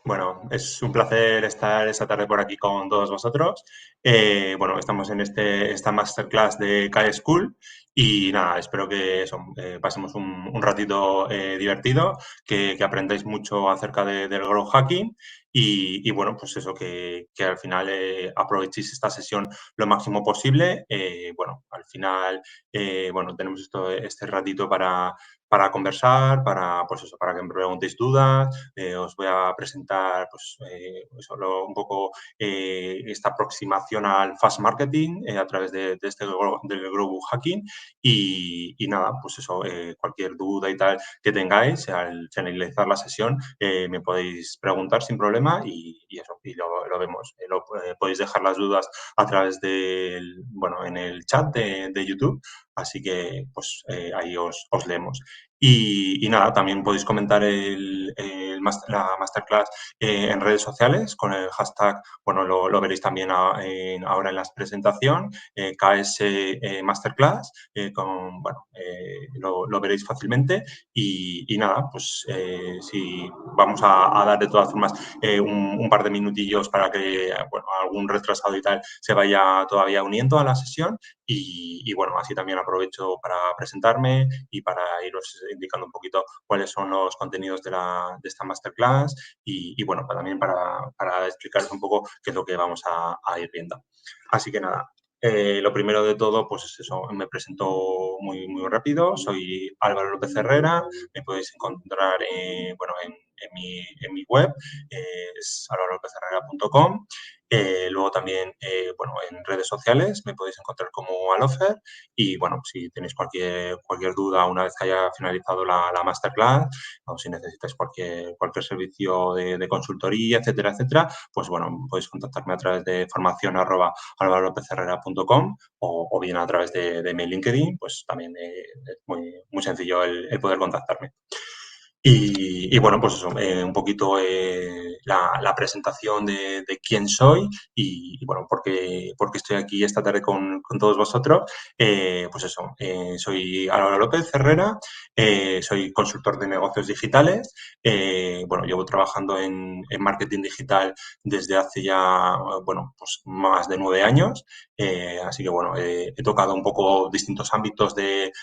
Bueno, es un placer estar esta tarde por aquí con todos vosotros. Bueno, estamos en esta masterclass de Kale School y nada, espero que pasemos un ratito divertido, que aprendáis mucho acerca del growth hacking y bueno, pues eso, que al final aprovechéis esta sesión lo máximo posible. Bueno, al final, bueno, tenemos este ratito para conversar, pues eso, para que me preguntéis dudas. Os voy a presentar pues, solo un poco esta aproximación al fast marketing a través del Grow Hacking y nada, pues eso, cualquier duda y tal que tengáis al finalizar la sesión me podéis preguntar sin problema y eso, y lo vemos. Podéis dejar las dudas a través bueno, en el chat de YouTube, así que pues ahí os leemos. Y nada, también podéis comentar la masterclass en redes sociales con el hashtag, bueno, lo veréis también ahora en la presentación, KS Masterclass, lo veréis fácilmente y nada, pues si vamos a dar de todas formas un par de minutillos para que bueno, algún retrasado y tal se vaya todavía uniendo a la sesión y bueno, así también aprovecho para presentarme y para iros indicando un poquito cuáles son los contenidos de esta masterclass y bueno, también para explicaros un poco qué es lo que vamos a ir viendo. Así que nada, lo primero de todo, pues es eso, me presento muy rápido, soy Álvaro López Herrera, me podéis encontrar bueno, en mi web, es alvarolopezherrera.com. Luego también, bueno, en redes sociales me podéis encontrar como Alofer y, bueno, si tenéis cualquier duda una vez que haya finalizado la masterclass o si necesitáis cualquier servicio de consultoría, etcétera, pues, bueno, podéis contactarme a través de formación@alvarolopezherrera.com o bien a través de mi LinkedIn, pues también es muy sencillo el poder contactarme. Y bueno, pues eso, un poquito la presentación de quién soy y bueno, porque estoy aquí esta tarde con todos vosotros. Pues eso, soy Álvaro López Herrera, soy consultor de negocios digitales. Bueno, llevo trabajando en marketing digital desde hace ya, bueno, pues más de 9 años. Así que bueno, he tocado un poco distintos ámbitos del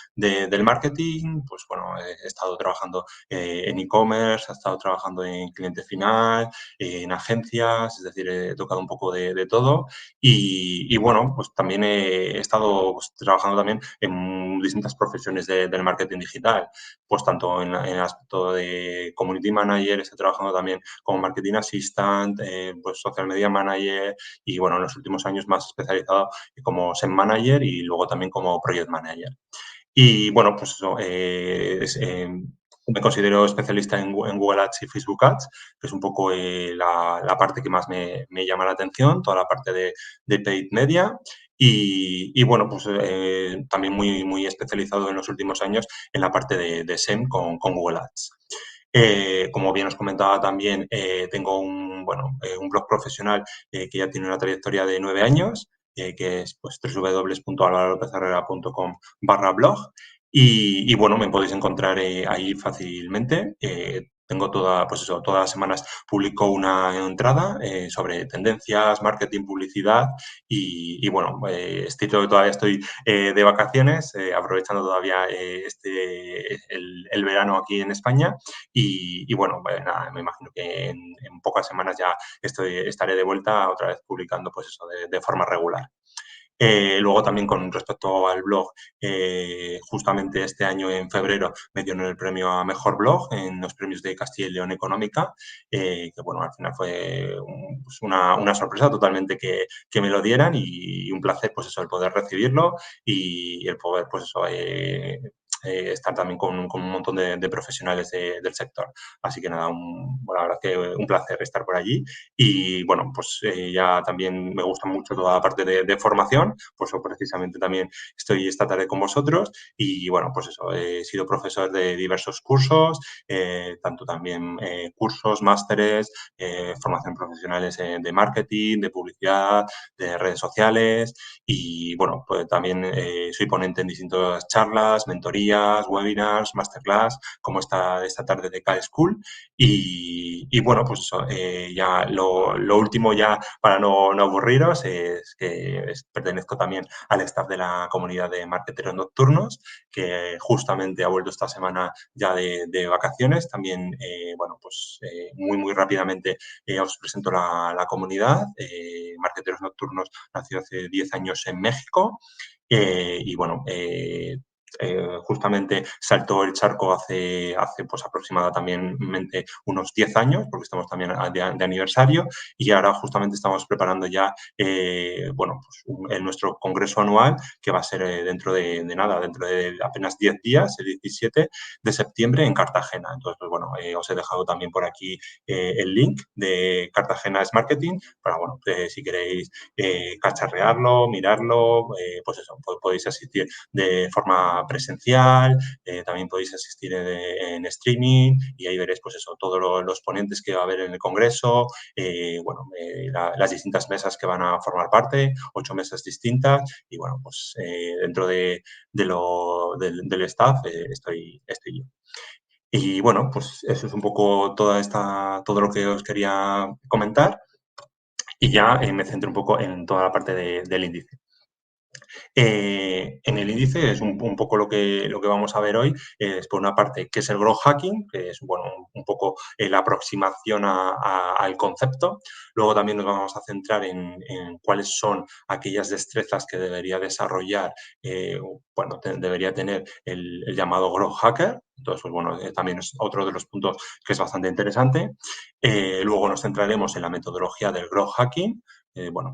marketing. Pues bueno, he estado trabajando en e-commerce, ha estado trabajando en cliente final, en agencias, es decir, he tocado un poco de todo y bueno, pues también he estado pues, trabajando también en distintas profesiones del marketing digital, pues tanto en el aspecto de community manager, estoy trabajando también como marketing assistant, pues social media manager y bueno, en los últimos años más especializado como SEM manager y luego también como project manager. Y bueno, pues eso, me considero especialista en Google Ads y Facebook Ads, que es un poco la parte que más me llama la atención, toda la parte de paid media. Y bueno, pues también muy especializado en los últimos años en la parte de SEM con Google Ads. Como bien os comentaba también, tengo un blog profesional que ya tiene una trayectoria de 9 años, que es pues, www.alvarolopezherrera.com/blog. Y bueno, me podéis encontrar ahí fácilmente. Tengo pues eso, todas las semanas publico una entrada sobre tendencias, marketing, publicidad bueno, todavía estoy de vacaciones, aprovechando todavía el verano aquí en España y bueno, nada, me imagino que en pocas semanas ya estaré de vuelta otra vez publicando pues eso de forma regular. Luego también con respecto al blog, justamente este año en febrero me dieron el premio a Mejor Blog en los premios de Castilla y León Económica, que bueno, al final fue pues una sorpresa totalmente que me lo dieran y un placer pues eso, el poder recibirlo y el poder pues eso, estar también con un montón de profesionales del sector. Así que nada, bueno, la verdad que un placer estar por allí y bueno, pues ya también me gusta mucho toda la parte de formación, pues eso precisamente también estoy esta tarde con vosotros y bueno, pues eso, he sido profesor de diversos cursos, tanto también cursos, másteres, formación profesionales de marketing, de publicidad, de redes sociales y bueno, pues también soy ponente en distintas charlas, mentorías conferencias, webinars, masterclass, como esta tarde de K-School. Y bueno, pues eso, ya lo último ya para no aburriros es que pertenezco también al staff de la comunidad de marketeros nocturnos, que justamente ha vuelto esta semana ya de vacaciones. También, bueno, pues muy rápidamente os presento la comunidad. Marketeros Nocturnos nació hace 10 años en México y bueno, justamente saltó el charco hace pues aproximadamente unos 10 años, porque estamos también de aniversario, y ahora justamente estamos preparando ya bueno, pues nuestro congreso anual, que va a ser dentro de nada, dentro de apenas 10 días, el 17 de septiembre en Cartagena. Entonces, pues bueno, os he dejado también por aquí el link de Cartagena es Marketing para, bueno, si queréis cacharrearlo, mirarlo, pues eso, podéis asistir de forma presencial, también podéis asistir en streaming y ahí veréis, pues eso, todos los ponentes que va a haber en el congreso, bueno, las distintas mesas que van a formar parte, 8 mesas distintas y, bueno, pues dentro del staff estoy yo. Y bueno, pues eso es un poco todo lo que os quería comentar y ya me centro un poco en toda la parte del índice. En el índice es un poco lo que vamos a ver hoy, es por una parte qué es el growth hacking, que es bueno, un poco la aproximación al concepto. Luego también nos vamos a centrar en cuáles son aquellas destrezas que debería desarrollar, bueno, debería tener el llamado growth hacker. Entonces, pues bueno, también es otro de los puntos que es bastante interesante. Luego nos centraremos en la metodología del growth hacking. Bueno,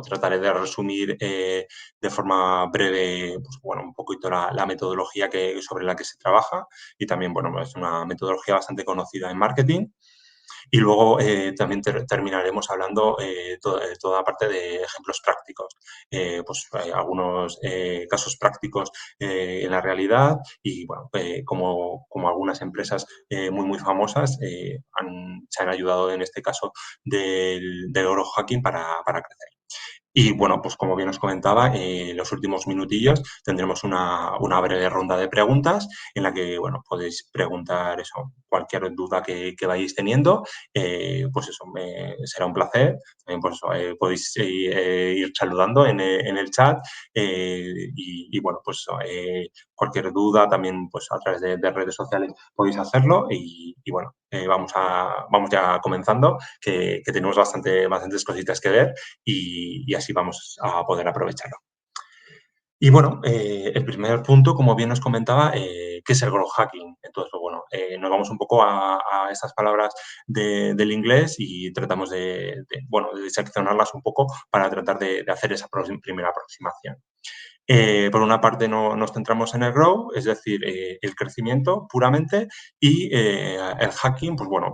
trataré de resumir de forma breve, pues, bueno, un poquito la metodología sobre la que se trabaja y también, bueno, es una metodología bastante conocida en marketing. Y luego también terminaremos hablando toda la parte de ejemplos prácticos, pues algunos casos prácticos en la realidad y bueno, como algunas empresas muy famosas se han ayudado en este caso del oro hacking para crecer. Y bueno, pues como bien os comentaba, en los últimos minutillos tendremos una breve ronda de preguntas en la que, bueno, podéis preguntar eso, cualquier duda que vayáis teniendo. Pues eso, será un placer. También, pues eso, podéis ir saludando en el chat y bueno, pues eso, cualquier duda también pues a través de redes sociales podéis hacerlo y bueno, vamos ya comenzando, que tenemos bastantes cositas que ver y así vamos a poder aprovecharlo. Y bueno, el primer punto, como bien os comentaba, ¿qué es el growth hacking? Entonces, pues bueno, nos vamos un poco a estas palabras del inglés y tratamos bueno, de seccionarlas un poco para tratar de hacer esa primera aproximación. Por una parte nos centramos en el grow, es decir, el crecimiento puramente, y el hacking, pues bueno,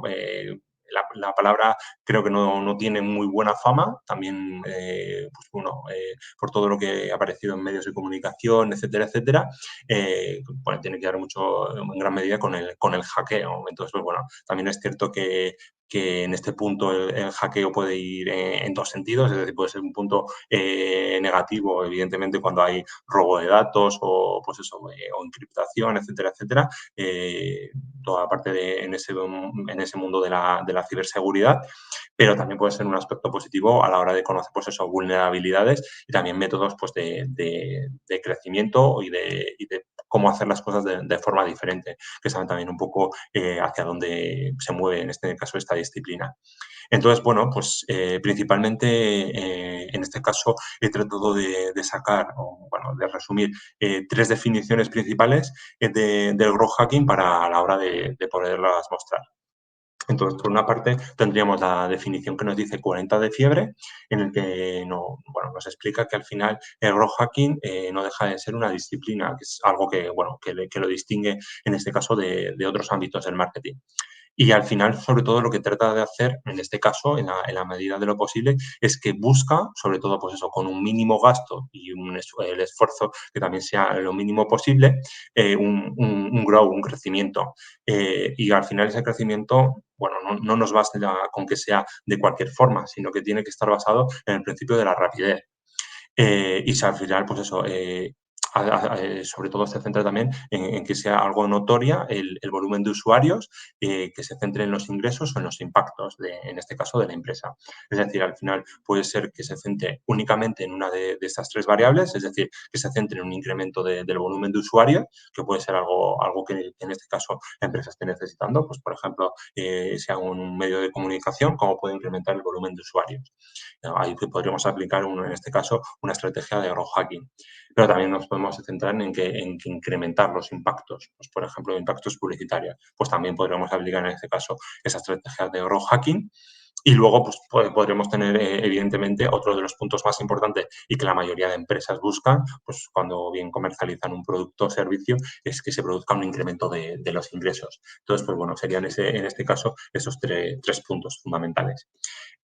la palabra creo que no tiene muy buena fama, también pues bueno, por todo lo que ha aparecido en medios de comunicación, etcétera, bueno, tiene que ver mucho, en gran medida, con el hackeo. Entonces, pues bueno, también es cierto que en este punto el hackeo puede ir en dos sentidos, es decir, puede ser un punto negativo, evidentemente, cuando hay robo de datos o, pues eso, o encriptación, etcétera, toda la parte en ese mundo de la ciberseguridad, pero también puede ser un aspecto positivo a la hora de conocer, pues eso, vulnerabilidades y también métodos, pues, de crecimiento y de cómo hacer las cosas de forma diferente, que saben también un poco hacia dónde se mueve, en este caso, esta disciplina. Entonces, bueno, pues principalmente en este caso he tratado de sacar, o bueno, de resumir 3 definiciones principales del growth hacking para a la hora de poderlas mostrar. Entonces, por una parte, tendríamos la definición que nos dice 40 de fiebre, en el que bueno, nos explica que al final el growth hacking no deja de ser una disciplina, que es algo que, bueno, que lo distingue en este caso de otros ámbitos del marketing. Y al final, sobre todo, lo que trata de hacer, en este caso, en la medida de lo posible, es que busca, sobre todo, pues eso, con un mínimo gasto y el esfuerzo que también sea lo mínimo posible, un grow, un crecimiento. Y al final ese crecimiento, bueno, no nos basta con que sea de cualquier forma, sino que tiene que estar basado en el principio de la rapidez. Y si al final, pues eso, sobre todo se centra también en que sea algo notoria el volumen de usuarios, que se centre en los ingresos o en los impactos, en este caso, de la empresa. Es decir, al final puede ser que se centre únicamente en una de estas tres variables, es decir, que se centre en un incremento del volumen de usuarios, que puede ser algo que en este caso la empresa esté necesitando, pues por ejemplo, sea un medio de comunicación, cómo puede incrementar el volumen de usuarios. Ahí podríamos aplicar, en este caso, una estrategia de growth hacking. Pero también nos podemos centrar en que incrementar los impactos, pues, por ejemplo, impactos publicitarios. Pues también podríamos aplicar en este caso esa estrategia de growth hacking. Y luego, pues, podremos tener, evidentemente, otro de los puntos más importantes y que la mayoría de empresas buscan, pues, cuando bien comercializan un producto o servicio, es que se produzca un incremento de los ingresos. Entonces, pues bueno, serían en este caso esos tres puntos fundamentales.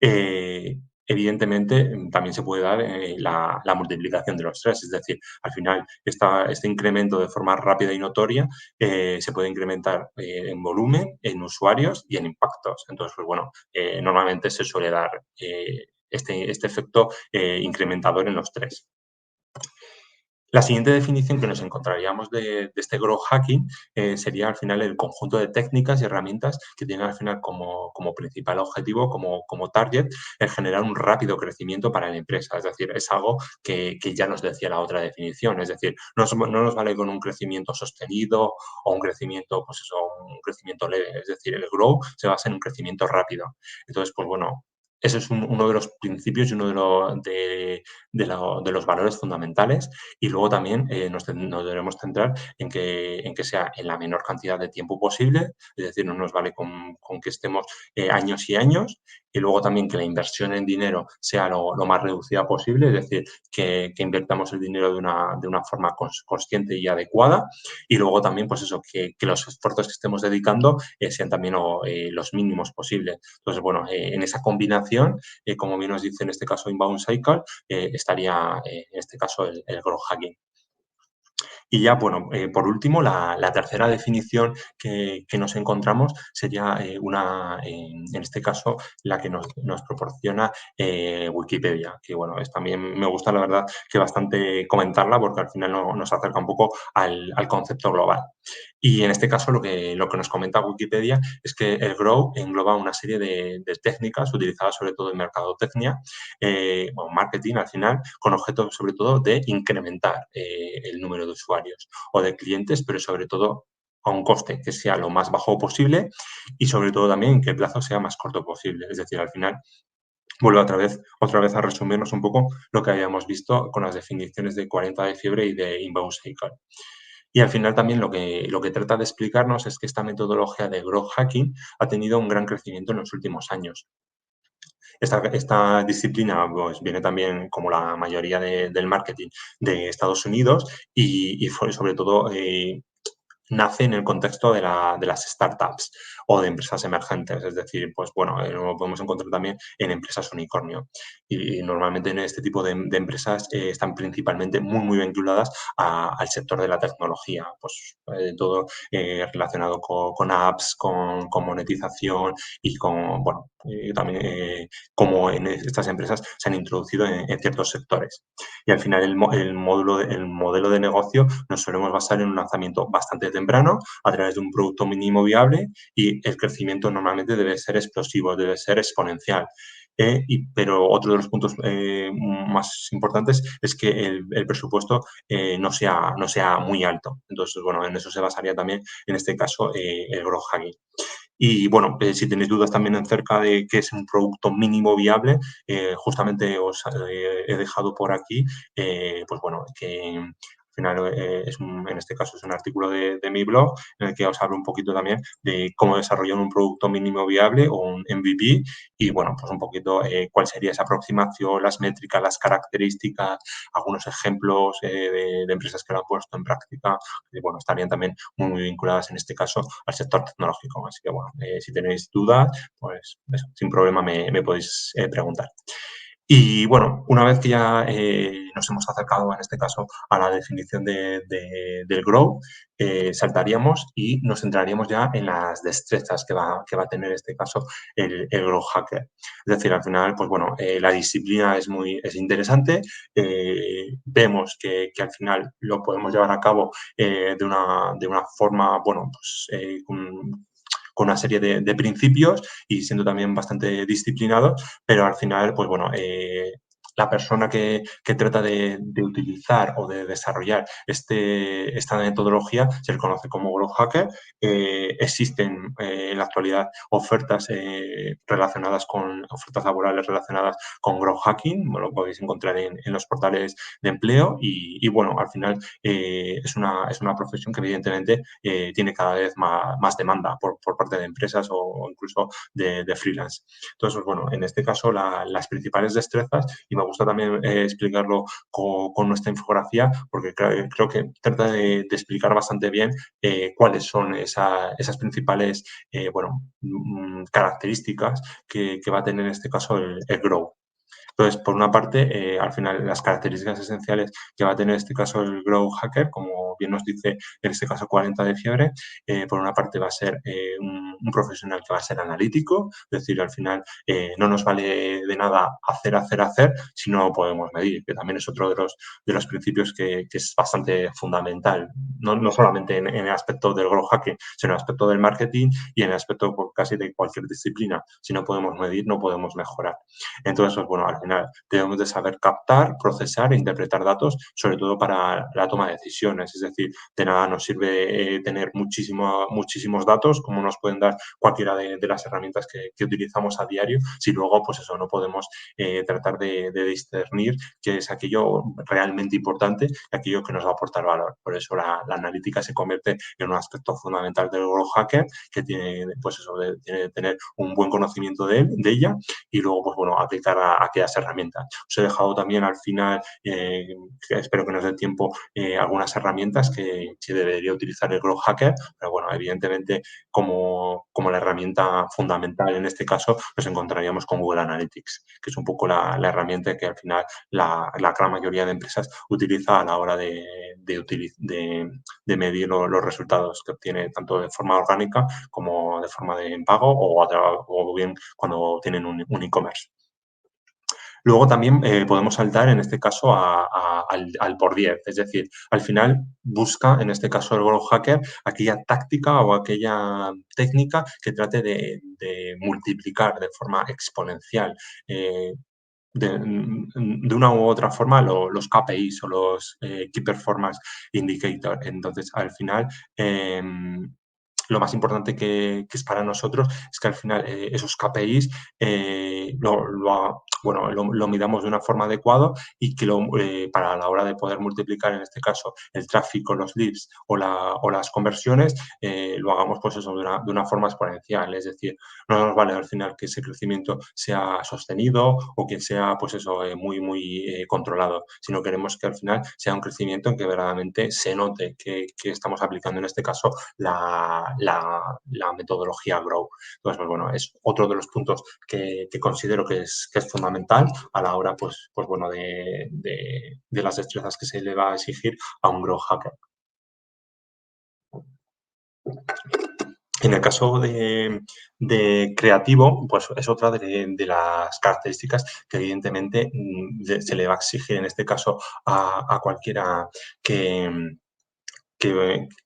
Eh, Evidentemente, también se puede dar la multiplicación de los tres, es decir, al final este incremento de forma rápida y notoria se puede incrementar en volumen, en usuarios y en impactos. Entonces, pues bueno, normalmente se suele dar este efecto incrementador en los tres. La siguiente definición que nos encontraríamos de este growth hacking sería al final el conjunto de técnicas y herramientas que tienen al final como principal objetivo, como target, el generar un rápido crecimiento para la empresa. Es decir, es algo que ya nos decía la otra definición. Es decir, no nos vale con un crecimiento sostenido o un crecimiento, pues eso, un crecimiento leve. Es decir, el grow se basa en un crecimiento rápido. Entonces, pues bueno, ese es uno de los principios y uno de los valores fundamentales. Y luego también nos debemos centrar en que sea en la menor cantidad de tiempo posible, es decir, no nos vale con que estemos años y años, y luego también que la inversión en dinero sea lo más reducida posible, es decir, que invertamos el dinero de una forma consciente y adecuada, y luego también, pues eso, que los esfuerzos que estemos dedicando sean también los mínimos posibles. Entonces, bueno, en esa combinación, como bien nos dice en este caso Inbound Cycle, estaría en este caso el growth hacking. Y ya, bueno, por último, la tercera definición que nos encontramos sería en este caso, la que nos proporciona Wikipedia, que bueno, también me gusta la verdad que bastante comentarla porque al final nos acerca un poco al concepto global. Y en este caso lo que nos comenta Wikipedia es que el Grow engloba una serie de técnicas utilizadas sobre todo en mercadotecnia o marketing al final, con objeto sobre todo de incrementar el número de usuarios o de clientes, pero sobre todo a un coste que sea lo más bajo posible y sobre todo también que el plazo sea más corto posible. Es decir, al final vuelvo otra vez a resumirnos un poco lo que habíamos visto con las definiciones de 40 de fiebre y de inbound cycle. Y al final también lo que trata de explicarnos es que esta metodología de growth hacking ha tenido un gran crecimiento en los últimos años. Esta disciplina pues, viene también, como la mayoría del marketing, de Estados Unidos y fue sobre todo nace en el contexto de las startups o de empresas emergentes. Es decir, pues bueno, lo podemos encontrar también en empresas unicornio. Y normalmente en este tipo de empresas están principalmente muy vinculadas al sector de la tecnología. Pues todo relacionado con apps, con monetización y con, bueno, también como en estas empresas se han introducido en ciertos sectores. Y al final el modelo de negocio nos solemos basar en un lanzamiento bastante temprano a través de un producto mínimo viable y el crecimiento normalmente debe ser explosivo, debe ser exponencial. Pero otro de los puntos más importantes es que el presupuesto no sea muy alto. Entonces, bueno, en eso se basaría también, en este caso, el growth hacking. Y bueno, si tenéis dudas también acerca de qué es un producto mínimo viable, justamente os he dejado por aquí, pues bueno, que al final en este caso es un artículo de mi blog en el que os hablo un poquito también de cómo desarrollar un producto mínimo viable o un MVP y bueno, pues un poquito cuál sería esa aproximación, las métricas, las características, algunos ejemplos de empresas que lo han puesto en práctica, que bueno, estarían también muy vinculadas en este caso al sector tecnológico. Así que bueno, si tenéis dudas, pues eso, sin problema me podéis preguntar. Y bueno, una vez que ya nos hemos acercado, en este caso, a la definición del Grow, saltaríamos y nos centraríamos ya en las destrezas que va a tener, en este caso, el Grow Hacker. Es decir, al final, pues bueno, la disciplina es interesante, vemos que al final lo podemos llevar a cabo de una forma, bueno, pues con una serie de principios y siendo también bastante disciplinados, pero al final, pues bueno, la persona que trata de utilizar o de desarrollar esta metodología se le conoce como growth hacker. Existen en la actualidad ofertas relacionadas con ofertas laborales relacionadas con growth hacking, lo podéis encontrar en los portales de empleo y bueno, al final es una profesión que evidentemente tiene cada vez más demanda por parte de empresas o incluso de freelance. Entonces, pues, bueno, en este caso las principales destrezas, y me gusta también explicarlo con nuestra infografía, porque creo que trata de explicar bastante bien cuáles son esas principales bueno, características que va a tener en este caso el Grow. Entonces, por una parte, al final, las características esenciales que va a tener en este caso el Grow Hacker, como bien nos dice en este caso 40 de fiebre, por una parte va a ser un profesional que va a ser analítico, es decir, al final no nos vale de nada hacer si no lo podemos medir, que también es otro de los principios que es bastante fundamental, no solamente en el aspecto del Grow Hacking, sino en el aspecto del marketing y en el aspecto casi de cualquier disciplina. Si no podemos medir, no podemos mejorar. Entonces, pues bueno, al final debemos de saber captar, procesar e interpretar datos, sobre todo para la toma de decisiones. Es decir, de nada nos sirve tener muchísimos datos, como nos pueden dar cualquiera de las herramientas que utilizamos a diario, si luego, pues eso, no podemos tratar de discernir qué es aquello realmente importante y aquello que nos va a aportar valor. Por eso la analítica se convierte en un aspecto fundamental del growth hacker, que tiene, pues eso, tiene que tener un buen conocimiento de ella y luego, pues bueno, aplicar a aquellas herramientas. Os he dejado también al final, que espero que nos dé tiempo, algunas herramientas que debería utilizar el Growth Hacker, pero bueno, evidentemente como la herramienta fundamental en este caso nos encontraríamos con Google Analytics, que es un poco la herramienta que al final la gran mayoría de empresas utiliza a la hora de medir los resultados que obtiene tanto de forma orgánica como de forma de pago o bien cuando tienen un e-commerce. Luego también podemos saltar en este caso al por 10, es decir, al final busca, en este caso el growth hacker, aquella táctica o aquella técnica que trate de multiplicar de forma exponencial de una u otra forma los KPIs o los Key Performance Indicator. Entonces, al final, lo más importante que es para nosotros es que al final esos KPIs bueno, lo midamos de una forma adecuada y que para la hora de poder multiplicar, en este caso, el tráfico, los leads o las conversiones, lo hagamos pues eso, de una forma exponencial. Es decir, no nos vale al final que ese crecimiento sea sostenido o que sea pues eso, muy controlado, sino queremos que al final sea un crecimiento en que verdaderamente se note que estamos aplicando en este caso la metodología Grow. Entonces, pues bueno, es otro de los puntos que considero que es fundamental a la hora pues bueno, de las destrezas que se le va a exigir a un Grow Hacker. En el caso de creativo, pues es otra de las características que evidentemente se le va a exigir en este caso a cualquiera que,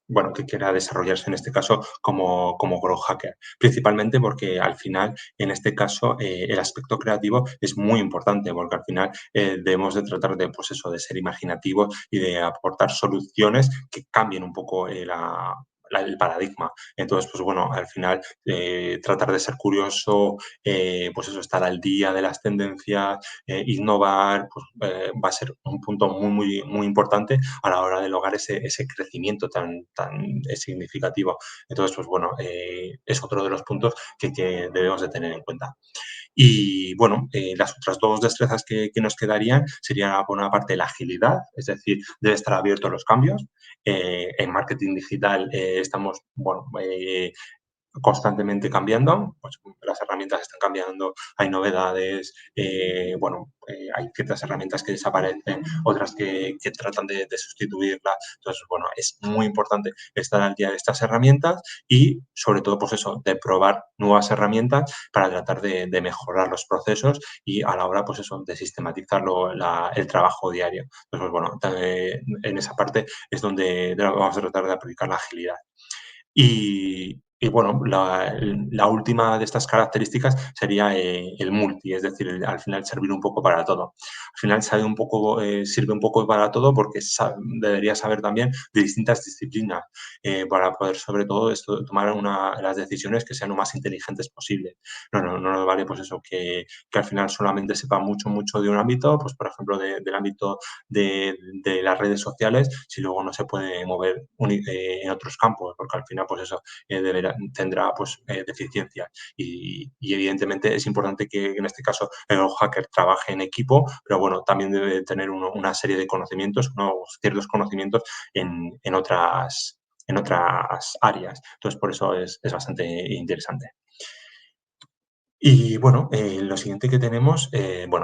bueno, que quiera desarrollarse en este caso como growth hacker. Principalmente porque al final, en este caso, el aspecto creativo es muy importante porque al final debemos de tratar de, pues eso, de ser imaginativos y de aportar soluciones que cambien un poco el paradigma. Entonces, pues bueno, al final tratar de ser curioso, pues eso, estar al día de las tendencias, innovar, pues va a ser un punto muy importante a la hora de lograr ese crecimiento tan significativo. Entonces, pues bueno, es otro de los puntos que debemos de tener en cuenta. Y bueno, las otras dos destrezas que nos quedarían serían por una parte la agilidad, es decir, debe estar abierto a los cambios. En marketing digital estamos, bueno, constantemente cambiando, pues las herramientas están cambiando, hay novedades, hay ciertas herramientas que desaparecen, otras que tratan de sustituirla. Entonces, bueno, es muy importante estar al día de estas herramientas y, sobre todo, pues eso, de probar nuevas herramientas para tratar de mejorar los procesos y a la hora, pues eso, de sistematizarlo el trabajo diario. Entonces, pues bueno, en esa parte es donde vamos a tratar de aplicar la agilidad. Y bueno, la última de estas características sería el multi, es decir, al final servir un poco para todo. Al final sirve un poco para todo porque debería saber también de distintas disciplinas para poder, sobre todo, tomar las decisiones que sean lo más inteligentes posible. No nos vale pues eso, que al final solamente sepa mucho, mucho de un ámbito, pues por ejemplo, del ámbito de las redes sociales, si luego no se puede mover en otros campos, porque al final, pues eso, tendrá pues deficiencias. Y evidentemente es importante que en este caso el hacker trabaje en equipo, pero bueno, también debe tener una serie de conocimientos, unos ciertos conocimientos en otras áreas. Entonces, por eso es bastante interesante. Y bueno, lo siguiente que tenemos,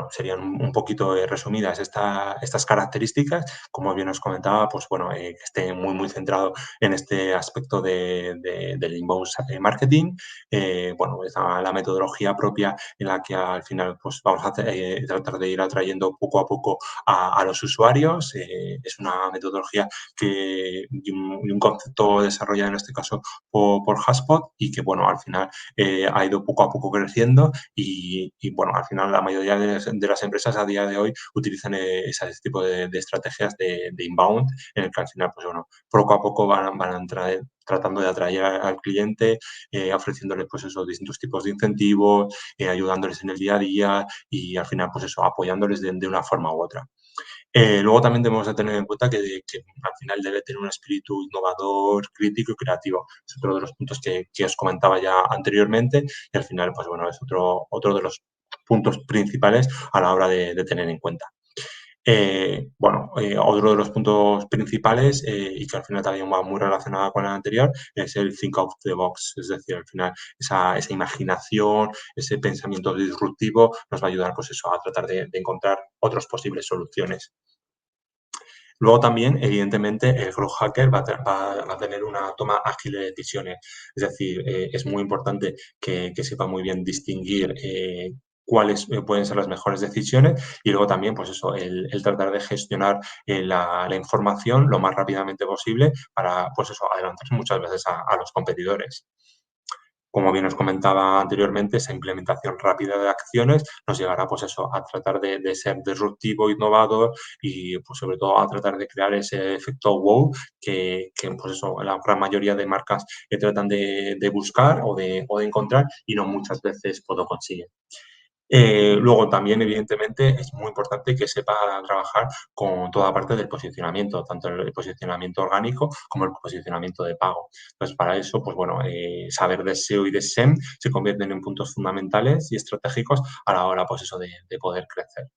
serían un poquito resumidas estas características. Como bien os comentaba, pues bueno, que esté muy, muy centrado en este aspecto del inbound marketing. Está la metodología propia en la que al final pues vamos a tratar de ir atrayendo poco a poco a los usuarios. Es una metodología y un concepto desarrollado en este caso por HubSpot y que, bueno, al final ha ido poco a poco creciendo y bueno, al final la mayoría de las empresas a día de hoy utilizan ese tipo de estrategias de inbound, en el que al final, pues bueno, poco a poco van a entrar tratando de atraer al cliente, ofreciéndoles pues eso, distintos tipos de incentivos, ayudándoles en el día a día y al final, pues eso, apoyándoles de una forma u otra. Luego también debemos de tener en cuenta que al final debe tener un espíritu innovador, crítico y creativo. Es otro de los puntos que os comentaba ya anteriormente y al final, pues bueno, es otro de los puntos principales a la hora de tener en cuenta. Otro de los puntos principales y que al final también va muy relacionado con el anterior es el think out of the box, es decir, al final esa imaginación, ese pensamiento disruptivo nos va a ayudar pues eso, a tratar de encontrar otras posibles soluciones. Luego también, evidentemente, el growth hacker va a tener una toma ágil de decisiones. Es decir, es muy importante que sepa muy bien distinguir cuáles pueden ser las mejores decisiones y luego también, pues eso, el tratar de gestionar la información lo más rápidamente posible para, pues eso, adelantarse muchas veces a los competidores. Como bien os comentaba anteriormente, esa implementación rápida de acciones nos llevará, pues eso, a tratar de ser disruptivo, innovador y, pues, sobre todo, a tratar de crear ese efecto wow que, pues eso, la gran mayoría de marcas tratan de buscar o de encontrar y no muchas veces pues lo consiguen. Luego también, evidentemente, es muy importante que sepa trabajar con toda parte del posicionamiento, tanto el posicionamiento orgánico como el posicionamiento de pago. Entonces, para eso, pues bueno, saber de SEO y de SEM se convierten en puntos fundamentales y estratégicos a la hora, pues eso, de poder crecer.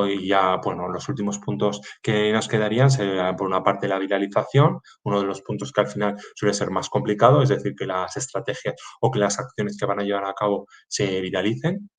Y ya, bueno, los últimos puntos que nos quedarían serían, por una parte, la viralización, uno de los puntos que al final suele ser más complicado, es decir, que las estrategias o que las acciones que van a llevar a cabo se viralicen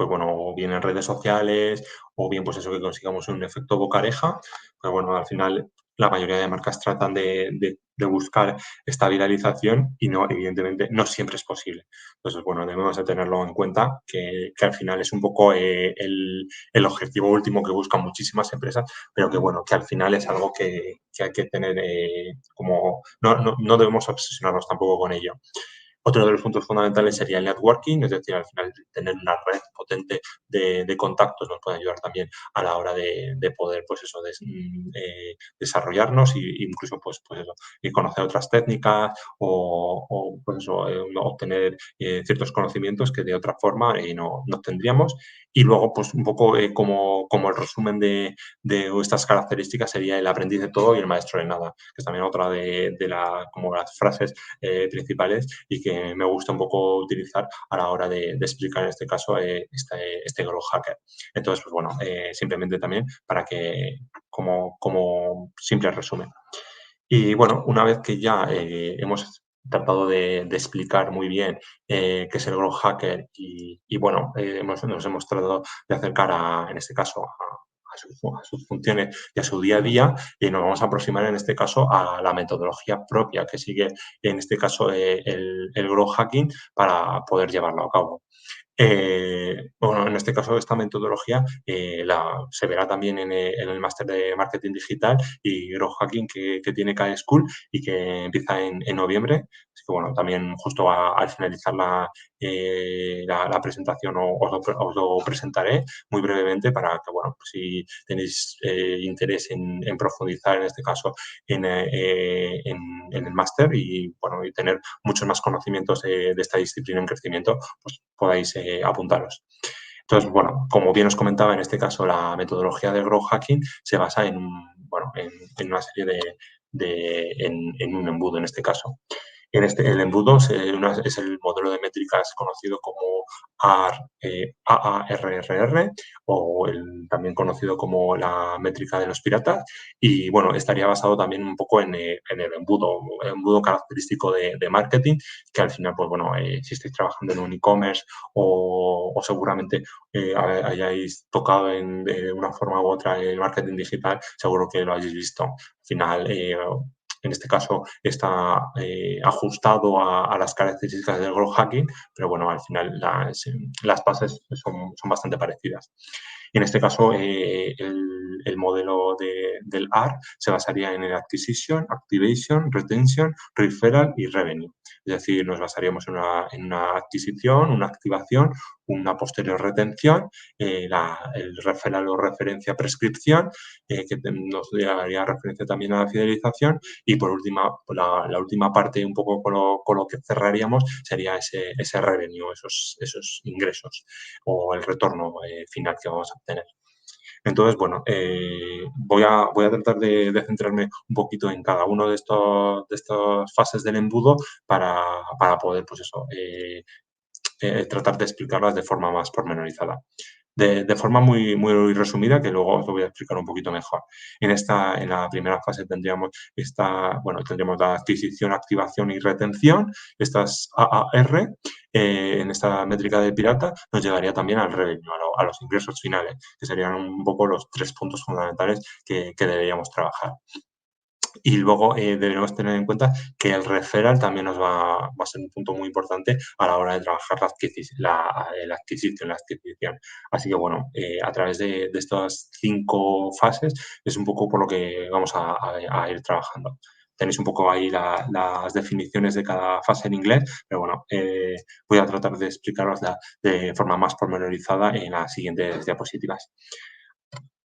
pues bueno, o bien en redes sociales, o bien pues eso que consigamos un efecto boca oreja, pero bueno, al final la mayoría de marcas tratan de buscar esta viralización y no, evidentemente, no siempre es posible. Entonces, bueno, debemos de tenerlo en cuenta que al final es un poco el objetivo último que buscan muchísimas empresas, pero que bueno, que al final es algo que hay que tener como, no debemos obsesionarnos tampoco con ello. Otro de los puntos fundamentales sería el networking, es decir, al final tener una red potente de contactos nos puede ayudar también a la hora de poder, pues eso, desarrollarnos e incluso, pues eso, y conocer otras técnicas o pues eso, obtener ciertos conocimientos que de otra forma no tendríamos. Y luego, pues un poco como el resumen de estas características sería el aprendiz de todo y el maestro de nada, que es también otra como las frases principales y que me gusta un poco utilizar a la hora de explicar en este caso este growth hacker. Entonces, pues bueno, simplemente también para que como simple resumen. Y bueno, una vez que ya hemos tratado de explicar muy bien qué es el Growth Hacker y bueno, nos hemos tratado de acercar en este caso, a sus funciones y a su día a día y nos vamos a aproximar en este caso a la metodología propia que sigue en este caso el Growth Hacking para poder llevarlo a cabo. Bueno, en este caso, esta metodología se verá también en el máster de marketing digital y growth hacking que tiene cada school y que empieza en noviembre. Así que, bueno, también justo al finalizar la presentación os lo presentaré muy brevemente para que, bueno, pues si tenéis interés en profundizar en este caso en, en el máster y, bueno, y tener muchos más conocimientos de esta disciplina en crecimiento, pues podáis apuntaros. Entonces, bueno, como bien os comentaba, en este caso la metodología del growth hacking se basa bueno, en una serie en un embudo en este caso. El embudo es el modelo de métricas conocido como AARRR o también conocido como la métrica de los piratas y bueno, estaría basado también un poco en el embudo característico de marketing que al final, pues bueno, si estáis trabajando en un e-commerce o seguramente hayáis tocado de una forma u otra el marketing digital, seguro que lo hayáis visto. Al final, en este caso está ajustado a las características del growth hacking, pero bueno, al final las bases son bastante parecidas. Y en este caso, el modelo del AR se basaría en el Acquisition, Activation, Retention, Referral y Revenue. Es decir, nos basaríamos en una adquisición, una activación, una posterior retención, el referral o referencia prescripción, que nos daría referencia también a la fidelización y por última, la última parte un poco con lo que cerraríamos sería ese revenue, esos ingresos o el retorno final que vamos a obtener. Entonces, bueno, voy a tratar de centrarme un poquito en cada uno de estas fases del embudo para poder, pues eso, tratar de explicarlas de forma más pormenorizada. De forma muy resumida, que luego os lo voy a explicar un poquito mejor. En la primera fase tendríamos la adquisición, activación y retención, estas AAR. En esta métrica de pirata nos llegaría también al revenue, a los ingresos finales, que serían un poco los 3 puntos fundamentales que deberíamos trabajar. Y luego debemos tener en cuenta que el referral también va a ser un punto muy importante a la hora de trabajar la adquisición. Así que bueno, a través de estas 5 fases es un poco por lo que vamos a ir trabajando. Tenéis un poco ahí las definiciones de cada fase en inglés, pero bueno, voy a tratar de explicarosla de forma más pormenorizada en las siguientes diapositivas.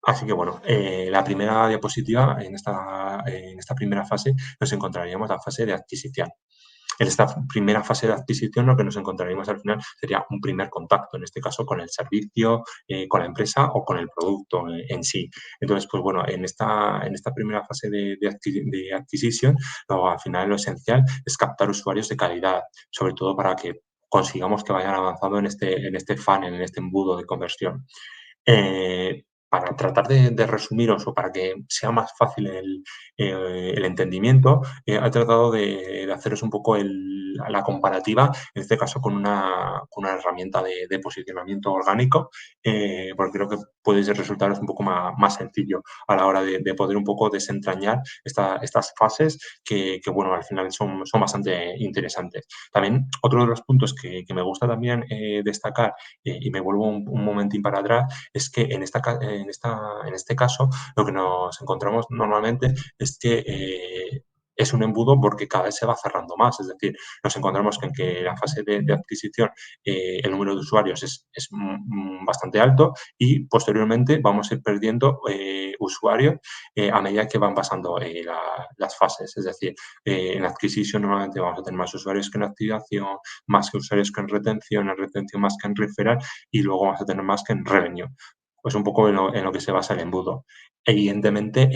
Así que bueno, la primera diapositiva, en esta primera fase, nos encontraríamos la fase de adquisición. En esta primera fase de adquisición, lo que nos encontraríamos al final sería un primer contacto, en este caso con el servicio, con la empresa o con el producto en sí. Entonces, pues bueno, en esta primera fase de adquisición, al final lo esencial es captar usuarios de calidad, sobre todo para que consigamos que vayan avanzando en este funnel, en este embudo de conversión. Para tratar de resumiros o para que sea más fácil el entendimiento, he tratado de haceros un poco la comparativa, en este caso con una herramienta de posicionamiento orgánico, porque creo que puede resultaros un poco más sencillo a la hora de poder un poco desentrañar estas fases bueno, al final son bastante interesantes. También otro de los puntos que me gusta también destacar, y me vuelvo un momentín para atrás, es que en este caso lo que nos encontramos normalmente es que es un embudo porque cada vez se va cerrando más. Es decir, nos encontramos en que la fase de adquisición el número de usuarios es bastante alto y posteriormente vamos a ir perdiendo usuarios a medida que van pasando las fases. Es decir, en adquisición normalmente vamos a tener más usuarios que en activación, más que usuarios que en retención más que en referral y luego vamos a tener más que en revenue. Pues un poco en lo que se basa el embudo. Evidentemente,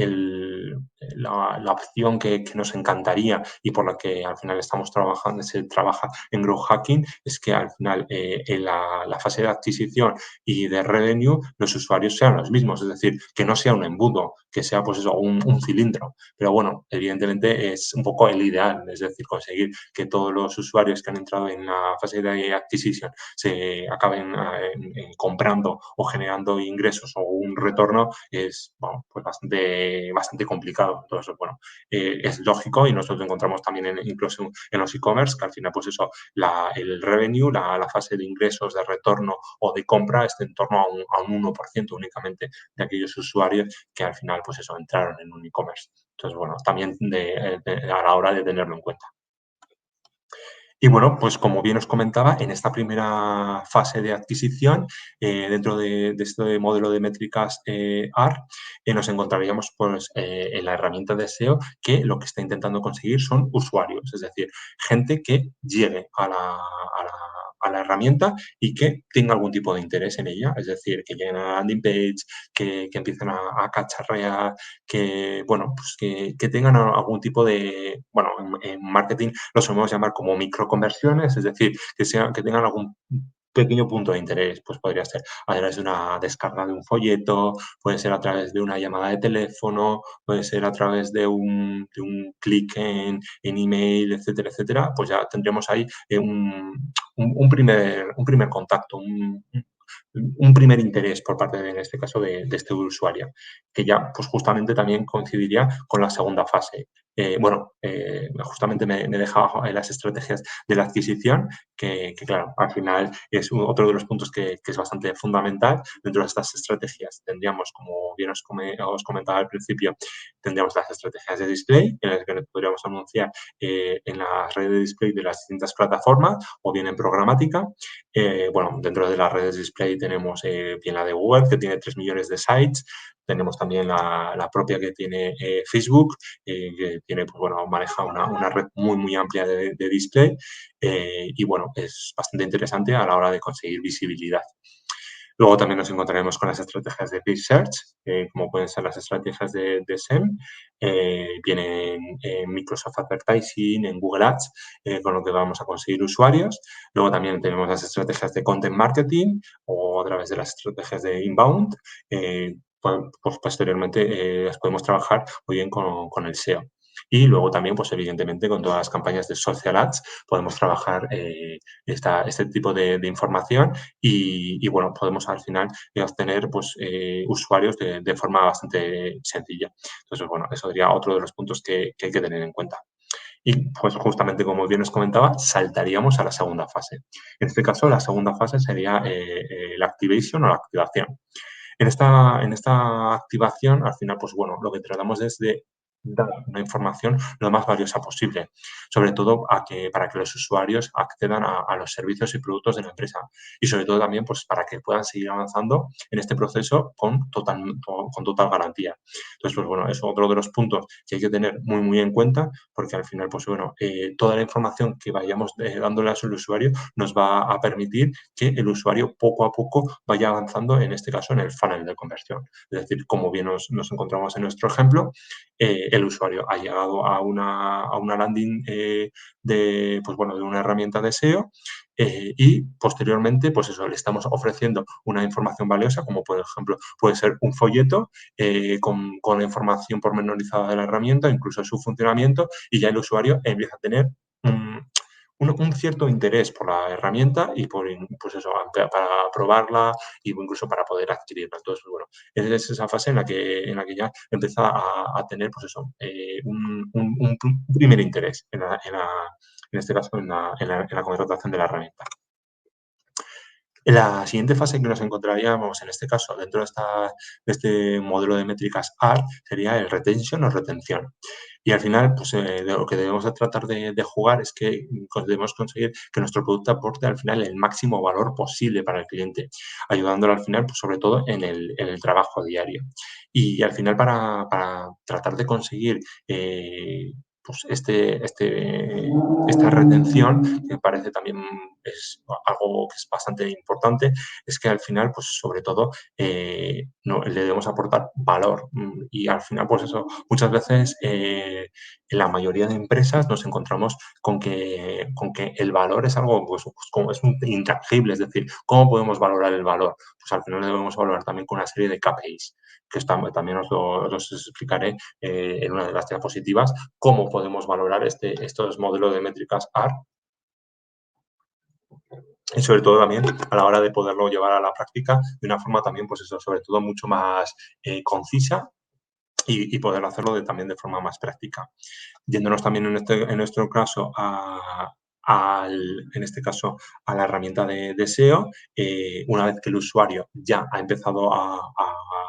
la opción que nos encantaría y por la que al final estamos trabajando, se trabaja en Growth Hacking, es que al final en la fase de adquisición y de revenue los usuarios sean los mismos, es decir, que no sea un embudo, que sea pues eso, un cilindro. Pero bueno, evidentemente es un poco el ideal, es decir, conseguir que todos los usuarios que han entrado en la fase de adquisición se acaben comprando o generando ingresos o un retorno es bueno, pues bastante complicado. Entonces, bueno, es lógico y nosotros encontramos también incluso en los e-commerce que al final, pues eso, el revenue, la fase de ingresos, de retorno o de compra está en torno a un 1% únicamente de aquellos usuarios que al final, pues eso, entraron en un e-commerce. Entonces, bueno, también a la hora de tenerlo en cuenta. Y bueno, pues como bien os comentaba, en esta primera fase de adquisición, dentro de este modelo de métricas AR, nos encontraríamos pues, en la herramienta de SEO que lo que está intentando conseguir son usuarios, es decir, gente que llegue a la herramienta y que tenga algún tipo de interés en ella, es decir, que lleguen a la landing page, que empiecen a cacharrear, que, bueno, pues que tengan algún tipo de, bueno, en marketing lo solemos llamar como microconversiones, es decir, que tengan algún pequeño punto de interés, pues podría ser a través de una descarga de un folleto, puede ser a través de una llamada de teléfono, puede ser a través de un clic en email, etcétera, etcétera, pues ya tendríamos ahí un primer contacto, un primer interés por parte, en este caso, de este usuario, que ya pues justamente también coincidiría con la segunda fase. Justamente me dejaba en las estrategias de la adquisición, claro, al final es otro de los puntos que es bastante fundamental dentro de estas estrategias. Tendríamos, como bien os comentaba al principio, tendríamos las estrategias de display, en las que podríamos anunciar en las redes de display de las distintas plataformas o bien en programática. Dentro de las redes display tenemos bien la de Google, que tiene 3 millones de sites, tenemos también la propia que tiene Facebook, que tiene, pues bueno, maneja una red muy amplia de display y bueno, es bastante interesante a la hora de conseguir visibilidad. Luego también nos encontraremos con las estrategias de Paid Search, como pueden ser las estrategias de SEM, vienen en Microsoft Advertising, en Google Ads, con lo que vamos a conseguir usuarios. Luego también tenemos las estrategias de Content Marketing o a través de las estrategias de Inbound. Pues posteriormente las podemos trabajar muy bien con el SEO. Y luego también, pues evidentemente, con todas las campañas de Social Ads podemos trabajar este tipo de información y bueno, podemos al final obtener pues, usuarios de forma bastante sencilla. Entonces, bueno, eso sería otro de los puntos que hay que tener en cuenta. Y pues justamente como bien os comentaba, saltaríamos a la segunda fase. En este caso, la segunda fase sería la activation o la activación. En esta activación, al final, pues bueno, lo que tratamos es de dar una información lo más valiosa posible, sobre todo para que los usuarios accedan a los servicios y productos de la empresa y sobre todo también pues, para que puedan seguir avanzando en este proceso con total garantía. Entonces, pues bueno, es otro de los puntos que hay que tener muy en cuenta porque al final, pues bueno, toda la información que vayamos dándole al usuario nos va a permitir que el usuario poco a poco vaya avanzando, en este caso, en el funnel de conversión. Es decir, como bien nos encontramos en nuestro ejemplo, el usuario ha llegado a una landing de una herramienta de SEO y posteriormente, pues eso, le estamos ofreciendo una información valiosa, como por ejemplo puede ser un folleto con la información pormenorizada de la herramienta, incluso su funcionamiento, y ya el usuario empieza a tener un cierto interés por la herramienta y pues eso, para probarla y incluso para poder adquirirla. Entonces, pues bueno, es esa fase en la que ya empieza a tener, pues eso, un primer interés en este caso, en la contratación de la herramienta. La siguiente fase que nos encontraríamos, en este caso, dentro de este modelo de métricas AR, sería el retention o retención. Y al final, pues, de lo que debemos de tratar de jugar es que debemos conseguir que nuestro producto aporte al final el máximo valor posible para el cliente, ayudándolo al final, pues, sobre todo en el trabajo diario. Y al final, para tratar de conseguir pues esta retención, que me parece también es algo que es bastante importante, es que al final, pues sobre todo, le debemos aportar valor. Y al final, pues eso, muchas veces en la mayoría de empresas nos encontramos con que el valor es algo, pues como es un intangible, es decir, ¿cómo podemos valorar el valor? Pues al final lo debemos valorar también con una serie de KPIs, que también os explicaré en una de las diapositivas, cómo podemos valorar estos modelos de métricas AR y sobre todo también a la hora de poderlo llevar a la práctica de una forma también, pues eso, sobre todo mucho más concisa y poder hacerlo también de forma más práctica. Yéndonos también en nuestro caso en este caso a la herramienta de SEO, una vez que el usuario ya ha empezado a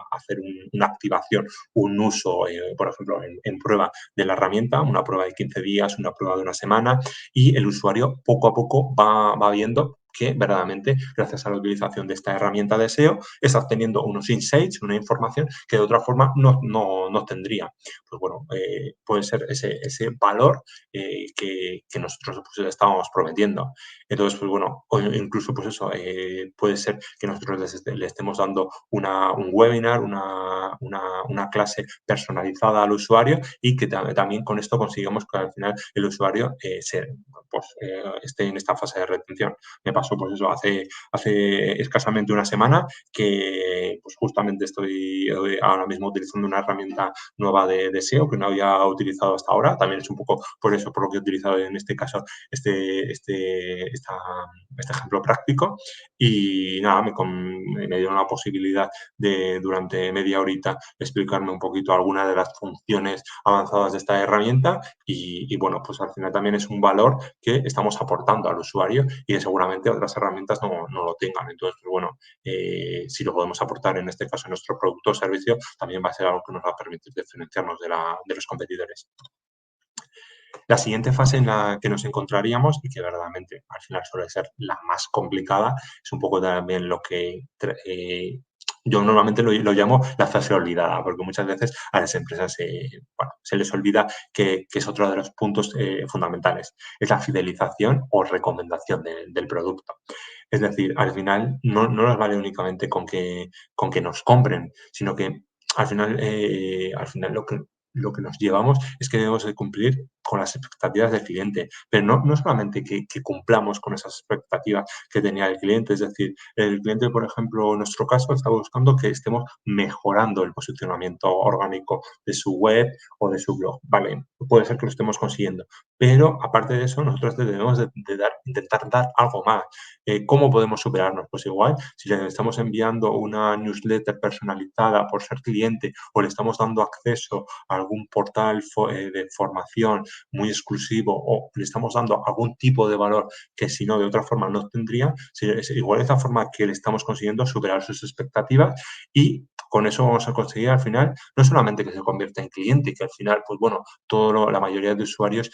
hacer una activación, un uso, por ejemplo, en prueba de la herramienta, una prueba de 15 días, una prueba de una semana, y el usuario poco a poco va viendo que verdaderamente, gracias a la utilización de esta herramienta de SEO, está obteniendo unos insights, una información que de otra forma no tendría. Pues bueno, puede ser ese valor que nosotros pues, estábamos prometiendo. Entonces, pues bueno, o incluso pues eso, puede ser que nosotros le estemos dando un webinar, una clase personalizada al usuario y que también con esto consigamos que al final el usuario esté en esta fase de retención. Me pasó pues eso hace escasamente una semana que pues justamente estoy ahora mismo utilizando una herramienta nueva de SEO que no había utilizado hasta ahora. También es un poco por eso por lo que he utilizado en este caso este ejemplo práctico. Y nada, me dieron la posibilidad de durante media horita explicarme un poquito algunas de las funciones avanzadas de esta herramienta y bueno, pues al final también es un valor que estamos aportando al usuario y que seguramente otras herramientas no lo tengan. Entonces, pues bueno, si lo podemos aportar en este caso en nuestro producto o servicio, también va a ser algo que nos va a permitir diferenciarnos de los competidores. La siguiente fase en la que nos encontraríamos, y que verdaderamente al final suele ser la más complicada, es un poco también lo que yo normalmente lo llamo la fase olvidada, porque muchas veces a las empresas se les olvida que es otro de los puntos fundamentales, es la fidelización o recomendación del producto. Es decir, al final no nos vale únicamente con que nos compren, sino que al final lo que nos llevamos es que debemos de cumplir con las expectativas del cliente, pero no solamente que cumplamos con esas expectativas que tenía el cliente, es decir, el cliente, por ejemplo, en nuestro caso, está buscando que estemos mejorando el posicionamiento orgánico de su web o de su blog, ¿vale? Puede ser que lo estemos consiguiendo, pero aparte de eso, nosotros debemos de intentar dar algo más. ¿Cómo podemos superarnos? Pues igual, si le estamos enviando una newsletter personalizada por ser cliente o le estamos dando acceso a algún portal de formación muy exclusivo o le estamos dando algún tipo de valor que si no de otra forma no tendría, igual es la forma que le estamos consiguiendo superar sus expectativas y con eso vamos a conseguir al final no solamente que se convierta en cliente, que al final, pues bueno, la mayoría de usuarios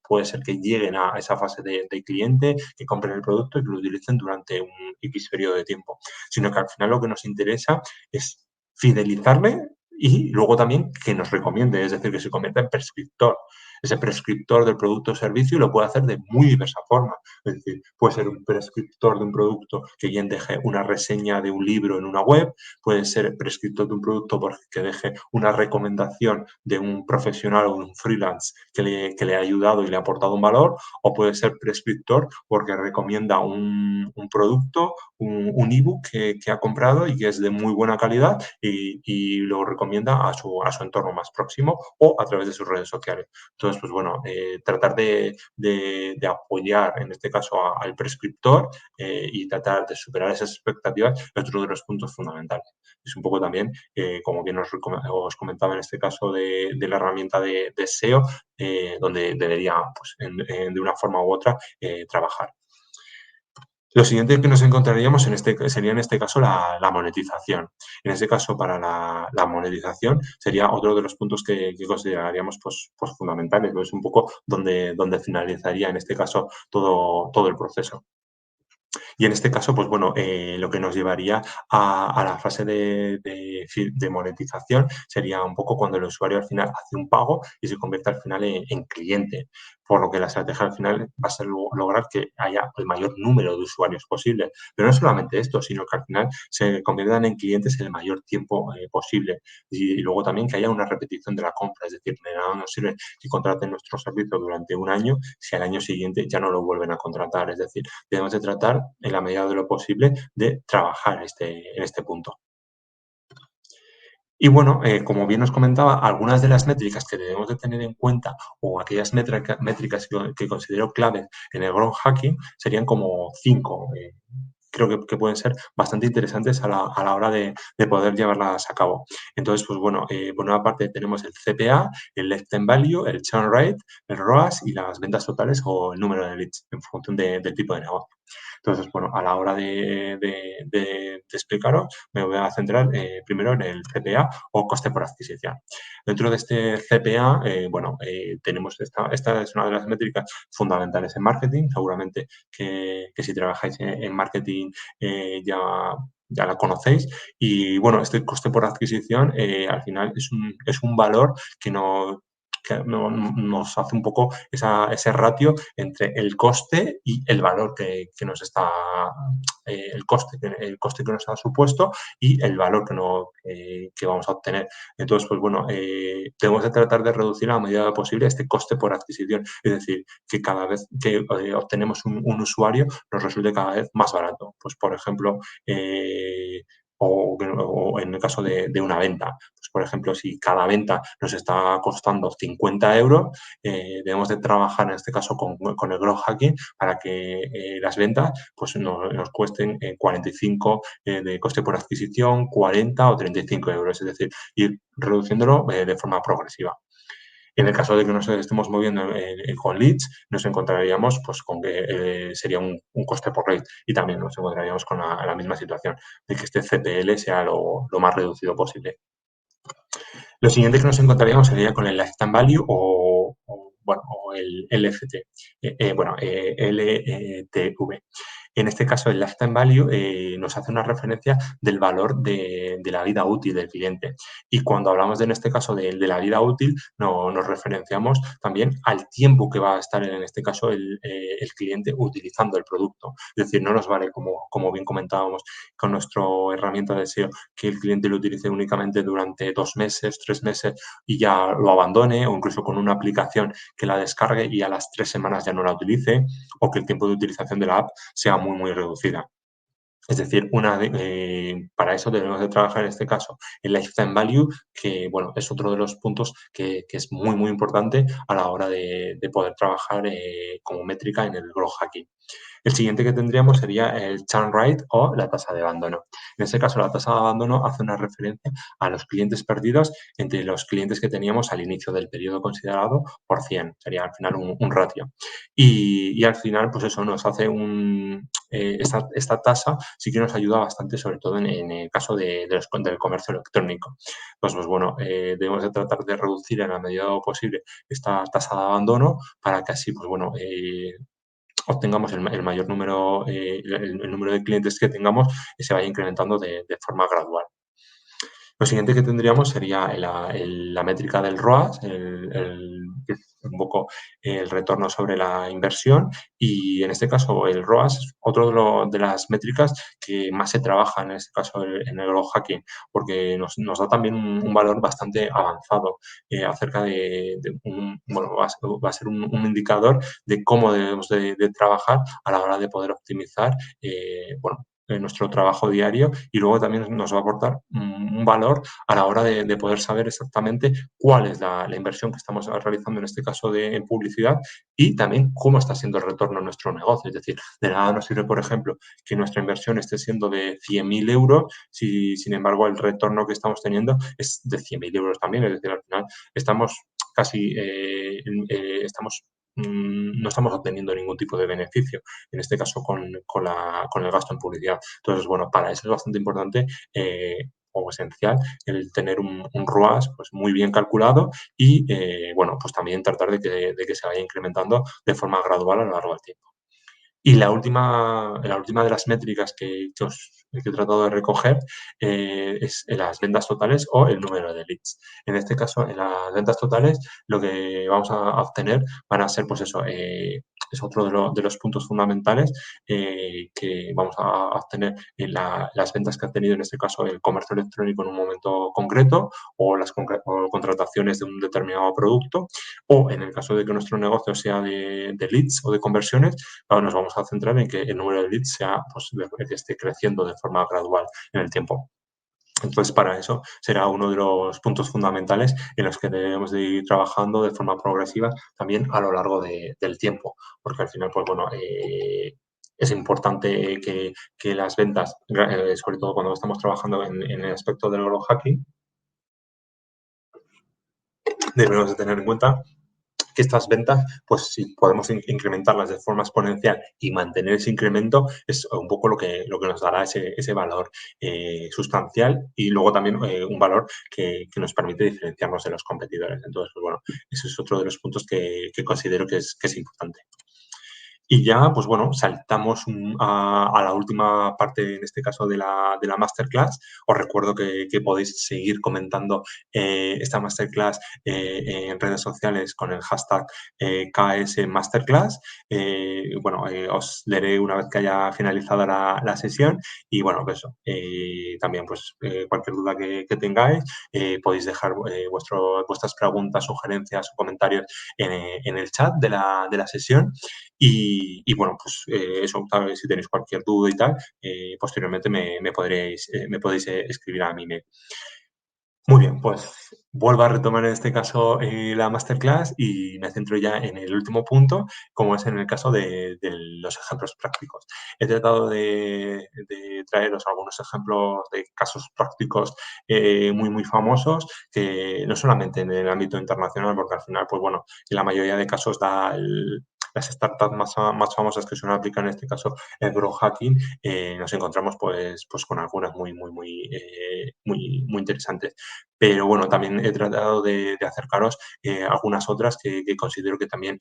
puede ser que lleguen a esa fase de cliente, que compren el producto y que lo utilicen durante un X periodo de tiempo, sino que al final lo que nos interesa es fidelizarle y luego también que nos recomiende, es decir, que se convierta en prescriptor. Ese prescriptor del producto o servicio y lo puede hacer de muy diversa forma. Es decir, puede ser un prescriptor de un producto que bien deje una reseña de un libro en una web, puede ser prescriptor de un producto porque deje una recomendación de un profesional o un freelance que le ha ayudado y le ha aportado un valor, o puede ser prescriptor porque recomienda un producto, un ebook que ha comprado y que es de muy buena calidad y lo recomienda a su entorno más próximo o a través de sus redes sociales. Entonces, pues bueno, tratar de apoyar en este caso al prescriptor y tratar de superar esas expectativas es otro de los puntos fundamentales. Es un poco también, como bien os comentaba en este caso de la herramienta de SEO, donde debería, pues, de una forma u otra, trabajar. Lo siguiente que nos encontraríamos sería en este caso la monetización. En este caso, para la monetización, sería otro de los puntos que consideraríamos pues fundamentales, es un poco donde finalizaría en este caso todo el proceso. Y en este caso, pues bueno, lo que nos llevaría a la fase de monetización sería un poco cuando el usuario al final hace un pago y se convierte al final en cliente. Por lo que la estrategia al final va a ser lograr que haya el mayor número de usuarios posible. Pero no solamente esto, sino que al final se conviertan en clientes en el mayor tiempo posible. Y luego también que haya una repetición de la compra. Es decir, de nada nos sirve que contraten nuestro servicio durante un año si al año siguiente ya no lo vuelven a contratar. Es decir, debemos de tratar, en la medida de lo posible, de trabajar en este punto. Y bueno, como bien os comentaba, algunas de las métricas que debemos de tener en cuenta o aquellas métricas que considero claves en el growth hacking serían como 5. Creo que pueden ser bastante interesantes a la hora de poder llevarlas a cabo. Entonces, pues bueno, por una parte tenemos el CPA, el Lifetime Value, el Churn Rate, el ROAS y las ventas totales o el número de leads en función del tipo de negocio. Entonces, bueno, a la hora de explicaros, me voy a centrar primero en el CPA o coste por adquisición. Dentro de este CPA, bueno, tenemos esta es una de las métricas fundamentales en marketing. Seguramente que si trabajáis en marketing ya la conocéis. Y bueno, este coste por adquisición al final es un valor que nos hace un poco ese ratio entre el coste y el valor que nos está, el coste que nos ha supuesto y el valor que vamos a obtener. Entonces, pues bueno, tenemos que tratar de reducir a la medida posible este coste por adquisición. Es decir, que cada vez que obtenemos un usuario nos resulte cada vez más barato. Pues, por ejemplo, o en el caso de una venta. Pues, por ejemplo, si cada venta nos está costando 50 euros, debemos de trabajar en este caso con el growth hacking para que las ventas pues, nos cuesten 45 de coste por adquisición, 40 o 35 euros, es decir, ir reduciéndolo de forma progresiva. En el caso de que nos estemos moviendo con leads, nos encontraríamos pues, con que sería un coste por lead y también nos encontraríamos con la misma situación de que este CPL sea lo más reducido posible. Lo siguiente que nos encontraríamos sería con el Lifetime Value bueno, o el LFT, LTV. En este caso, el Lifetime Value nos hace una referencia del valor de la vida útil del cliente. Y cuando hablamos en este caso de la vida útil, nos referenciamos también al tiempo que va a estar en este caso el cliente utilizando el producto. Es decir, no nos vale, como bien comentábamos con nuestra herramienta de SEO, que el cliente lo utilice únicamente durante 2 meses, 3 meses y ya lo abandone, o incluso con una aplicación que la descargue y a las 3 semanas ya no la utilice, o que el tiempo de utilización de la app sea muy, muy reducida. Es decir, para eso debemos de trabajar en este caso el lifetime value, que bueno, es otro de los puntos que es muy, muy importante a la hora de poder trabajar como métrica en el growth hacking. El siguiente que tendríamos sería el churn rate o la tasa de abandono. En este caso, la tasa de abandono hace una referencia a los clientes perdidos entre los clientes que teníamos al inicio del periodo considerado por 100. Sería al final un ratio. Y al final, pues eso nos hace esta tasa sí que nos ayuda bastante, sobre todo en el caso del comercio electrónico. Pues bueno, debemos de tratar de reducir en la medida de lo posible esta tasa de abandono para que así, pues bueno, obtengamos el mayor número, el número de clientes que tengamos se vaya incrementando de forma gradual. Lo siguiente que tendríamos sería la métrica del ROAS, que es un poco el retorno sobre la inversión y en este caso el ROAS es otro de las métricas que más se trabaja en este caso en el growth hacking porque nos da también un valor bastante avanzado acerca bueno, va a ser un indicador de cómo debemos de trabajar a la hora de poder optimizar bueno, nuestro trabajo diario y luego también nos va a aportar un valor a la hora de poder saber exactamente cuál es la inversión que estamos realizando en este caso en publicidad y también cómo está siendo el retorno a nuestro negocio. Es decir, de nada nos sirve, por ejemplo, que nuestra inversión esté siendo de 100.000 euros si, sin embargo, el retorno que estamos teniendo es de 100.000 euros también. Es decir, al final estamos casi, no estamos obteniendo ningún tipo de beneficio, en este caso con el gasto en publicidad. Entonces, bueno, para eso es bastante importante o esencial el tener un ROAS pues, muy bien calculado y, bueno, pues también tratar de que se vaya incrementando de forma gradual a lo largo del tiempo. Y la última de las métricas que he tratado de recoger es las ventas totales o el número de leads. En este caso, en las ventas totales, lo que vamos a obtener van a ser, pues eso, es otro de los puntos fundamentales que vamos a obtener en las ventas que ha tenido, en este caso, el comercio electrónico en un momento concreto o o contrataciones de un determinado producto, o en el caso de que nuestro negocio sea de leads o de conversiones, ahora nos vamos a centrar en que el número de leads sea, pues, que esté creciendo de forma gradual en el tiempo. Entonces, para eso será uno de los puntos fundamentales en los que debemos de ir trabajando de forma progresiva también a lo largo del tiempo, porque al final, pues bueno, es importante que las ventas, sobre todo cuando estamos trabajando en el aspecto del growth hacking, debemos de tener en cuenta que estas ventas, pues si podemos incrementarlas de forma exponencial y mantener ese incremento, es un poco lo que nos dará ese valor sustancial y luego también un valor que nos permite diferenciarnos de los competidores. Entonces, pues bueno, ese es otro de los puntos que considero que es importante. Y ya, pues bueno, saltamos a la última parte, en este caso de la masterclass. Os recuerdo que podéis seguir comentando esta masterclass en redes sociales con el hashtag KS Masterclass. Bueno, os leeré una vez que haya finalizado la sesión y bueno, pues eso, también pues cualquier duda que tengáis podéis dejar vuestras preguntas, sugerencias o comentarios en el chat de la sesión y bueno, pues eso, tal vez si tenéis cualquier duda y tal, posteriormente me podéis escribir a mi mail. Muy bien, pues vuelvo a retomar en este caso la masterclass y me centro ya en el último punto, como es en el caso de los ejemplos prácticos. He tratado de traeros algunos ejemplos de casos prácticos muy, muy famosos, que no solamente en el ámbito internacional, porque al final, pues bueno, en la mayoría de casos las startups más famosas que suelen aplicar en este caso el growth hacking, nos encontramos pues con algunas muy interesantes. Pero bueno, también he tratado de acercaros algunas otras que considero que también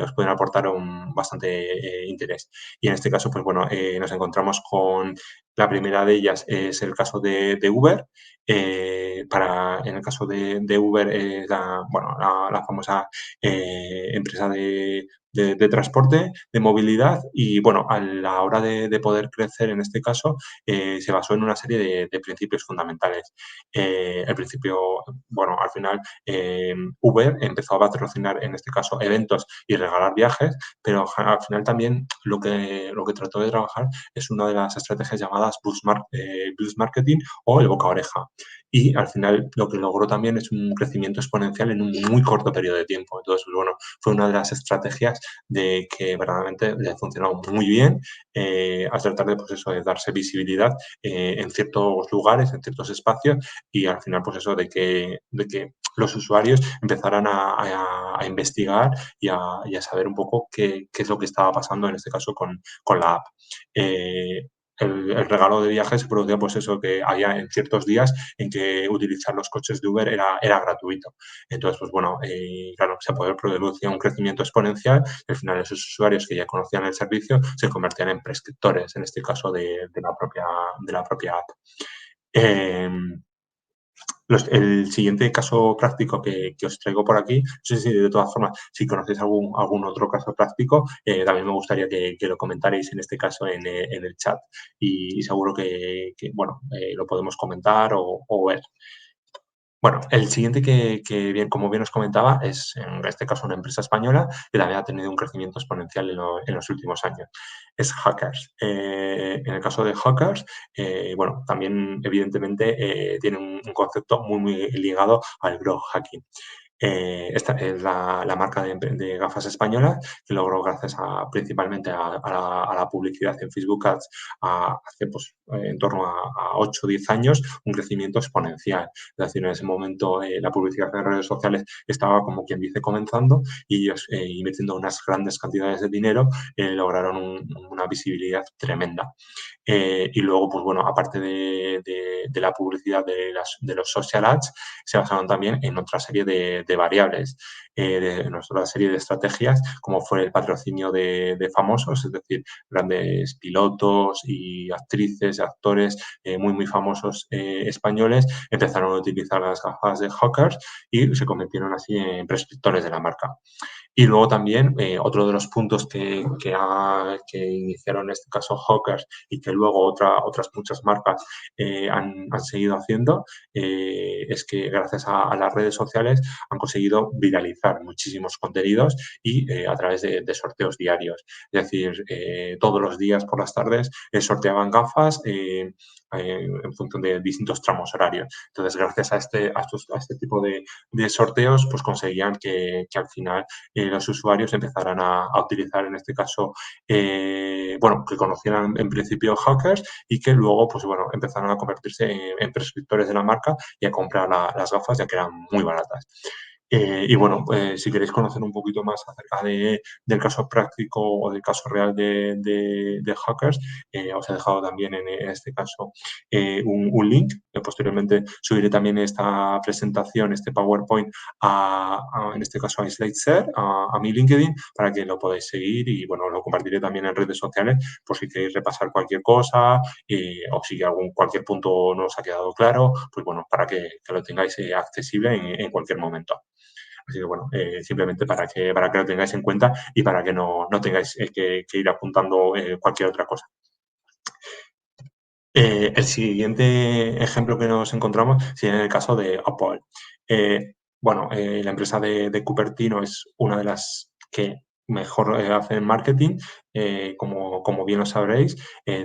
os pueden aportar un bastante interés. Y en este caso, pues bueno, nos encontramos con la primera de ellas es el caso de Uber. En el caso de Uber, bueno, la famosa empresa de transporte, de movilidad y bueno, a la hora de poder crecer en este caso, se basó en una serie de principios fundamentales. El principio, bueno, al final Uber empezó a patrocinar en este caso eventos y regalar viajes, pero al final también lo que trató de trabajar es una de las estrategias llamadas Boost Marketing o el boca a oreja. Y al final lo que logró también es un crecimiento exponencial en un muy corto periodo de tiempo. Entonces, pues, bueno, fue una de las estrategias de que verdaderamente le ha funcionado muy bien al tratar de, pues eso, de darse visibilidad en ciertos lugares, en ciertos espacios y al final, pues eso, de que los usuarios empezaran a investigar y a saber un poco qué es lo que estaba pasando en este caso con la app. El regalo de viajes se producía, pues eso, que había en ciertos días en que utilizar los coches de Uber era gratuito. Entonces, pues bueno, claro, se puede producir un crecimiento exponencial y al final esos usuarios que ya conocían el servicio se convertían en prescriptores, en este caso de la propia app. Em, el siguiente caso práctico que os traigo por aquí, no sé si de todas formas, si conocéis algún otro caso práctico, también me gustaría que lo comentarais en este caso en el chat y seguro que, bueno, lo podemos comentar o ver. Bueno, el siguiente bien, como bien os comentaba, es en este caso una empresa española que también ha tenido un crecimiento exponencial en los últimos años. Es Hackers. En el caso de Hackers, bueno, también evidentemente tiene un concepto muy, muy ligado al growth hacking. Esta es la marca de gafas española que logró gracias principalmente a la publicidad en Facebook Ads hace pues, en torno a 8 o 10 años un crecimiento exponencial. Es decir, en ese momento la publicidad en redes sociales estaba, como quien dice, comenzando y ellos, invirtiendo unas grandes cantidades de dinero, lograron una visibilidad tremenda. Y luego, pues bueno, aparte de la publicidad de los social ads, se basaron también en otra serie de de variables de nuestra serie de estrategias, como fue el patrocinio de famosos, es decir, grandes pilotos y actrices, actores muy, muy famosos españoles empezaron a utilizar las gafas de Hawkers y se convirtieron así en prescriptores de la marca. Y luego también otro de los puntos que iniciaron en este caso Hawkers y que luego otras muchas marcas han seguido haciendo es que gracias a las redes sociales han conseguido viralizar muchísimos contenidos y a través de sorteos diarios. Es decir, todos los días por las tardes sorteaban gafas en función de distintos tramos horarios. Entonces, gracias a este tipo de sorteos, pues conseguían que al final los usuarios empezaran a utilizar, en este caso, bueno, que conocieran en principio hackers y que luego, pues bueno, empezaron a convertirse en prescriptores de la marca y a comprar las gafas ya que eran muy baratas. Y bueno, si queréis conocer un poquito más acerca del caso práctico o del caso real de hackers, os he dejado también en este caso un link. Posteriormente subiré también esta presentación, este PowerPoint, en este caso a SlideShare, a mi LinkedIn, para que lo podáis seguir y bueno, lo compartiré también en redes sociales por si queréis repasar cualquier cosa o si cualquier punto no os ha quedado claro, pues bueno, para que lo tengáis accesible en cualquier momento. Así que bueno, simplemente para que lo tengáis en cuenta y para que no tengáis que ir apuntando cualquier otra cosa. El siguiente ejemplo que nos encontramos sería en el caso de Apple. Bueno, la empresa de Cupertino es una de las que mejor hacen marketing, como bien lo sabréis,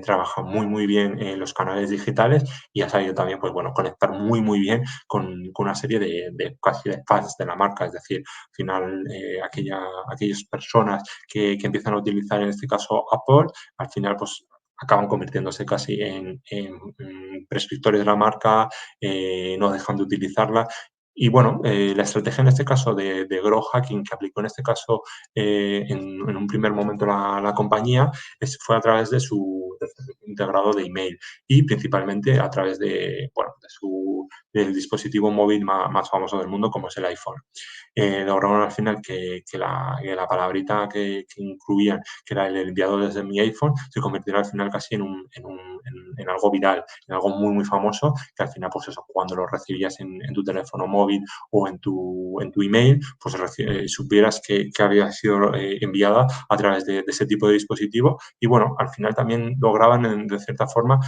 trabaja muy, muy bien en los canales digitales y ha sabido también, pues bueno, conectar muy, muy bien con una serie casi de fans de la marca, es decir, al final aquellas personas que empiezan a utilizar en este caso Apple, al final pues acaban convirtiéndose casi en prescriptores de la marca, no dejan de utilizarla. Y bueno, la estrategia en este caso de growth hacking que aplicó en este caso en un primer momento la compañía fue a través de su integrado de email y principalmente a través bueno, del dispositivo móvil más famoso del mundo como es el iPhone. Lograron al final que la palabrita que incluían, que era el enviado desde mi iPhone, se convirtiera al final casi en algo viral, en algo muy, muy famoso, que al final, pues eso, cuando lo recibías en tu teléfono móvil o en tu email, pues supieras que había sido enviada a través de ese tipo de dispositivo. Y bueno, al final también lograban, de cierta forma,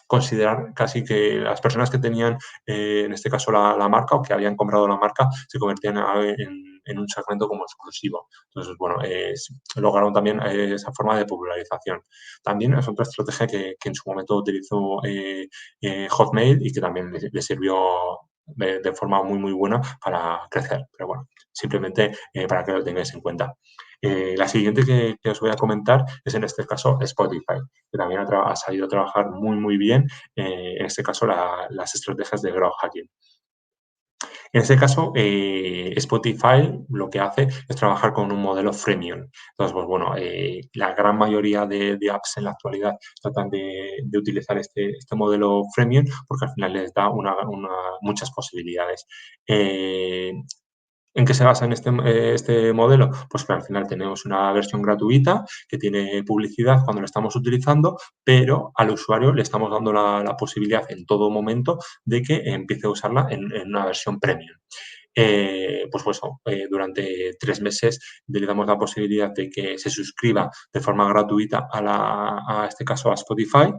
considerar casi que las personas que tenían, en este caso, la marca o que habían comprado la marca, se convertían en un segmento como exclusivo. Entonces, bueno, lograron también esa forma de popularización. También es otra estrategia que en su momento utilizó Hotmail y que también le sirvió de forma muy, muy buena para crecer. Pero bueno, simplemente para que lo tengáis en cuenta. La siguiente que os voy a comentar es en este caso Spotify, que también ha sabido trabajar muy, muy bien, en este caso las estrategias de growth hacking. En este caso, Spotify lo que hace es trabajar con un modelo freemium. Entonces, pues bueno, la gran mayoría de apps en la actualidad tratan de utilizar este modelo freemium porque al final les da muchas posibilidades. ¿En qué se basa en este modelo? Pues que al final tenemos una versión gratuita que tiene publicidad cuando la estamos utilizando, pero al usuario le estamos dando la posibilidad en todo momento de que empiece a usarla en una versión premium. Pues eso, durante 3 meses le damos la posibilidad de que se suscriba de forma gratuita a este caso a Spotify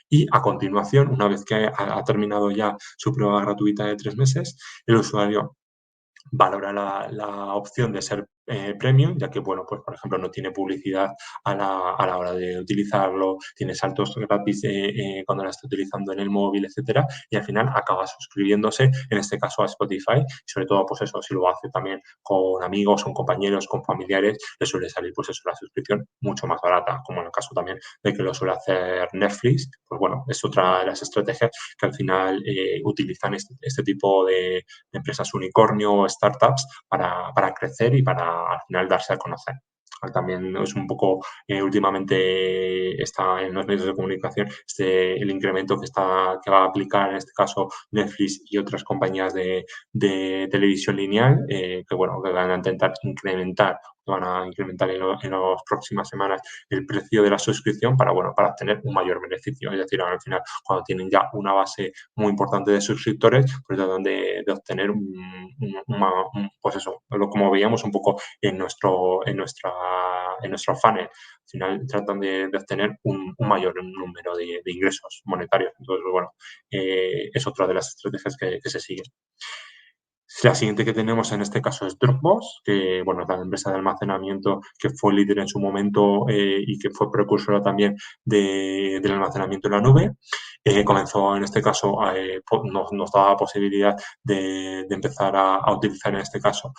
y a continuación, una vez que ha terminado ya su prueba gratuita de 3 meses, el usuario valora la opción de ser premium, ya que, bueno, pues por ejemplo, no tiene publicidad a la hora de utilizarlo, tiene saltos gratis cuando la está utilizando en el móvil, etcétera, y al final acaba suscribiéndose, en este caso a Spotify, y sobre todo, pues eso, si lo hace también con amigos, con compañeros, con familiares, le suele salir, pues eso, la suscripción mucho más barata, como en el caso también de que lo suele hacer Netflix, pues bueno, es otra de las estrategias que al final utilizan este tipo de empresas unicornio o startups para crecer y para al final darse a conocer. también es un poco, últimamente está en los medios de comunicación el incremento que va a aplicar en este caso Netflix y otras compañías de televisión lineal, que bueno, que van a intentar incrementar, van a incrementar en las próximas semanas el precio de la suscripción para, bueno, para obtener un mayor beneficio. Es decir, al final, cuando tienen ya una base muy importante de suscriptores, pues tratan de obtener pues eso, como veíamos un poco en nuestro funnel. Al final tratan de obtener un mayor número de ingresos monetarios. Entonces, bueno, es otra de las estrategias que se siguen. La siguiente que tenemos en este caso es Dropbox, que bueno, es la empresa de almacenamiento que fue líder en su momento y que fue precursora también del almacenamiento en la nube. Comenzó en este caso, nos daba la posibilidad de empezar a utilizar en este caso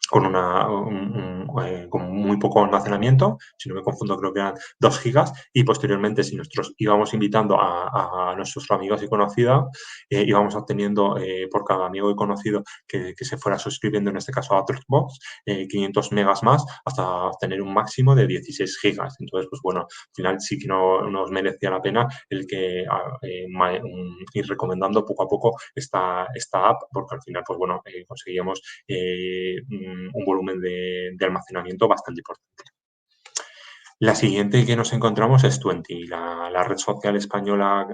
con muy poco almacenamiento, si no me confundo creo que eran 2 gigas, y posteriormente si nosotros íbamos invitando a nuestros amigos y conocidos, íbamos obteniendo por cada amigo y conocido que se fuera suscribiendo, en este caso a Dropbox, 500 megas más hasta obtener un máximo de 16 gigas. Entonces, pues bueno, al final sí que no nos merecía la pena el que ir recomendando poco a poco esta app, porque al final, pues bueno, conseguíamos un volumen de almacenamiento bastante importante. La siguiente que nos encontramos es Twenty, la red social española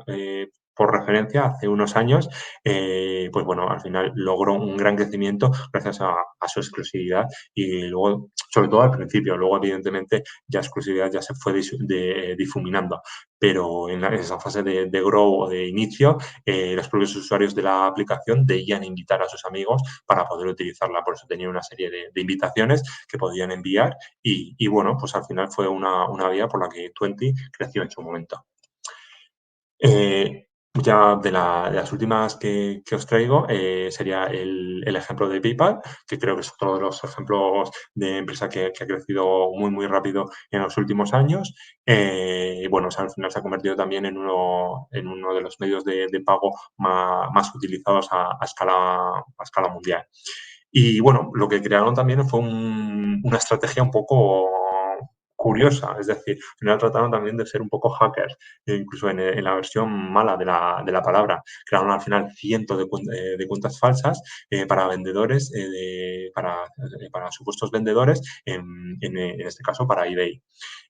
por referencia, hace unos años, pues bueno, al final logró un gran crecimiento gracias a su exclusividad y luego, sobre todo al principio, luego evidentemente ya exclusividad ya se fue difuminando, pero en esa fase de grow o de inicio, los propios usuarios de la aplicación debían invitar a sus amigos para poder utilizarla, por eso tenía una serie de invitaciones que podían enviar y bueno, pues al final fue una vía por la que Twenty creció en su momento. Ya de las últimas que os traigo sería el ejemplo de PayPal, que creo que es otro de los ejemplos de empresa que ha crecido muy, muy rápido en los últimos años. Bueno, o sea, al final se ha convertido también en uno de los medios de pago más utilizados a escala mundial. Y bueno, lo que crearon también fue una estrategia un poco curiosa, es decir, al final trataron también de ser un poco hackers, incluso en la versión mala de la palabra, crearon al final cientos de cuentas falsas para vendedores, para supuestos vendedores, en este caso para eBay.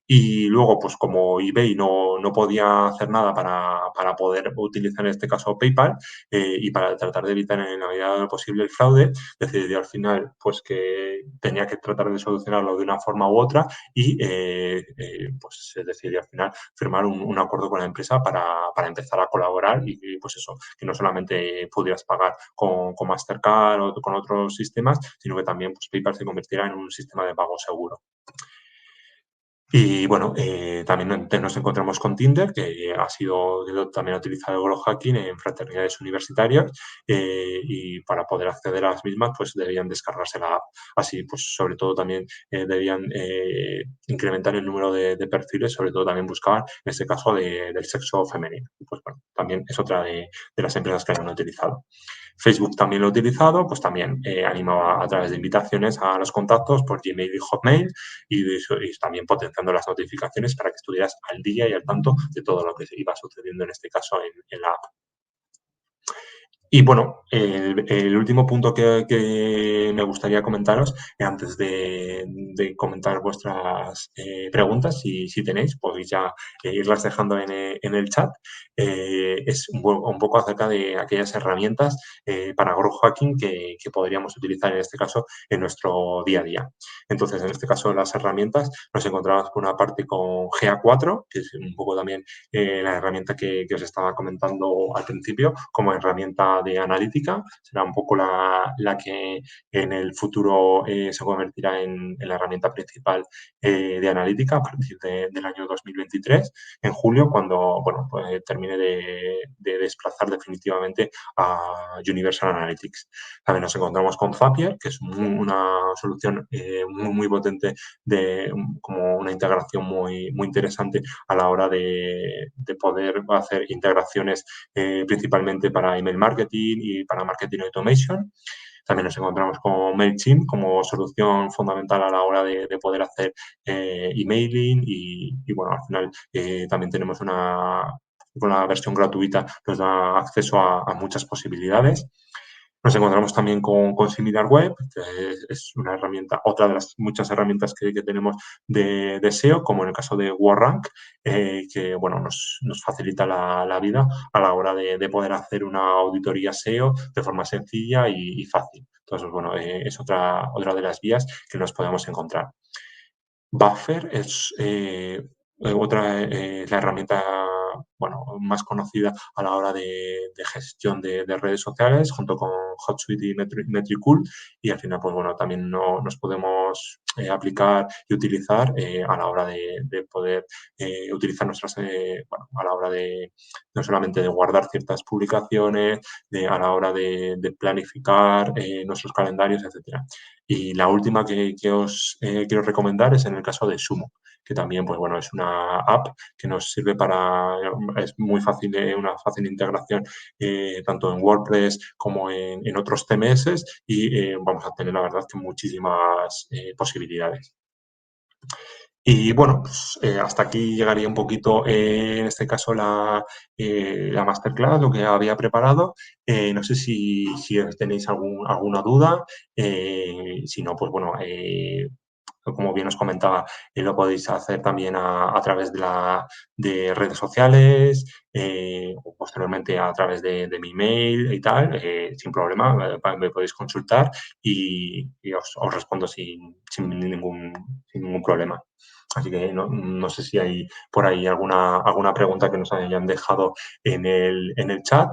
Y luego, pues como eBay no podía hacer nada para poder utilizar en este caso PayPal y para tratar de evitar en la medida de lo posible el fraude, decidió al final pues que tenía que tratar de solucionarlo de una forma u otra y pues se decidió al final firmar un acuerdo con la empresa para empezar a colaborar y pues eso, que no solamente pudieras pagar con Mastercard o con otros sistemas, sino que también pues PayPal se convirtiera en un sistema de pago seguro. Y bueno, también nos encontramos con Tinder, que también ha utilizado el growth hacking en fraternidades universitarias y para poder acceder a las mismas, pues debían descargarse la app. Así, pues sobre todo también debían incrementar el número de perfiles, sobre todo también buscaban, en este caso, del sexo femenino. Pues bueno, también es otra de las empresas que han utilizado. Facebook también lo ha utilizado, pues también animaba a través de invitaciones a los contactos por Gmail y Hotmail y también potenciando las notificaciones para que estuvieras al día y al tanto de todo lo que iba sucediendo en este caso en la app. Y bueno, el último punto que me gustaría comentaros, antes de comentar vuestras preguntas, si tenéis, podéis ya irlas dejando en el chat, es un poco acerca de aquellas herramientas para growth hacking que podríamos utilizar en este caso en nuestro día a día. Entonces, en este caso, las herramientas nos encontramos por una parte con GA4, que es un poco también la herramienta que os estaba comentando al principio como herramienta de analítica. Será un poco la que en el futuro se convertirá en la herramienta principal de analítica a partir del año 2023, en julio, cuando bueno, pues, termine de desplazar definitivamente a Universal Analytics. También nos encontramos con Zapier, que es una solución muy, muy potente como una integración muy, muy interesante a la hora de poder hacer integraciones principalmente para email marketing y para marketing automation. También nos encontramos con MailChimp como solución fundamental a la hora de poder hacer emailing y, bueno, al final también tenemos con la versión gratuita nos da acceso a muchas posibilidades. Nos encontramos también con SimilarWeb, que es una herramienta, otra de las muchas herramientas que tenemos de SEO, como en el caso de WordRank, que bueno, nos facilita la vida a la hora de poder hacer una auditoría SEO de forma sencilla y fácil. Entonces, bueno, es otra de las vías que nos podemos encontrar. Buffer es la herramienta bueno, más conocida a la hora de gestión de redes sociales, junto con HotSuite y Metricool. Y al final, pues bueno, también nos podemos aplicar y utilizar a la hora de poder utilizar bueno, a la hora de no solamente de guardar ciertas publicaciones, a la hora de planificar nuestros calendarios, etcétera. Y la última que os quiero recomendar es en el caso de Sumo, que también, pues bueno, es una app que nos sirve es muy fácil, una fácil integración tanto en WordPress como en otros CMS y vamos a tener, la verdad, que muchísimas posibilidades. Y bueno, pues hasta aquí llegaría un poquito, en este caso, la masterclass, lo que había preparado. No sé si tenéis alguna duda. Si no, pues bueno, como bien os comentaba, lo podéis hacer también a través de redes sociales o posteriormente a través de mi email y tal, sin problema, me podéis consultar y os respondo sin ningún problema. Así que no sé si hay por ahí alguna pregunta que nos hayan dejado en el chat.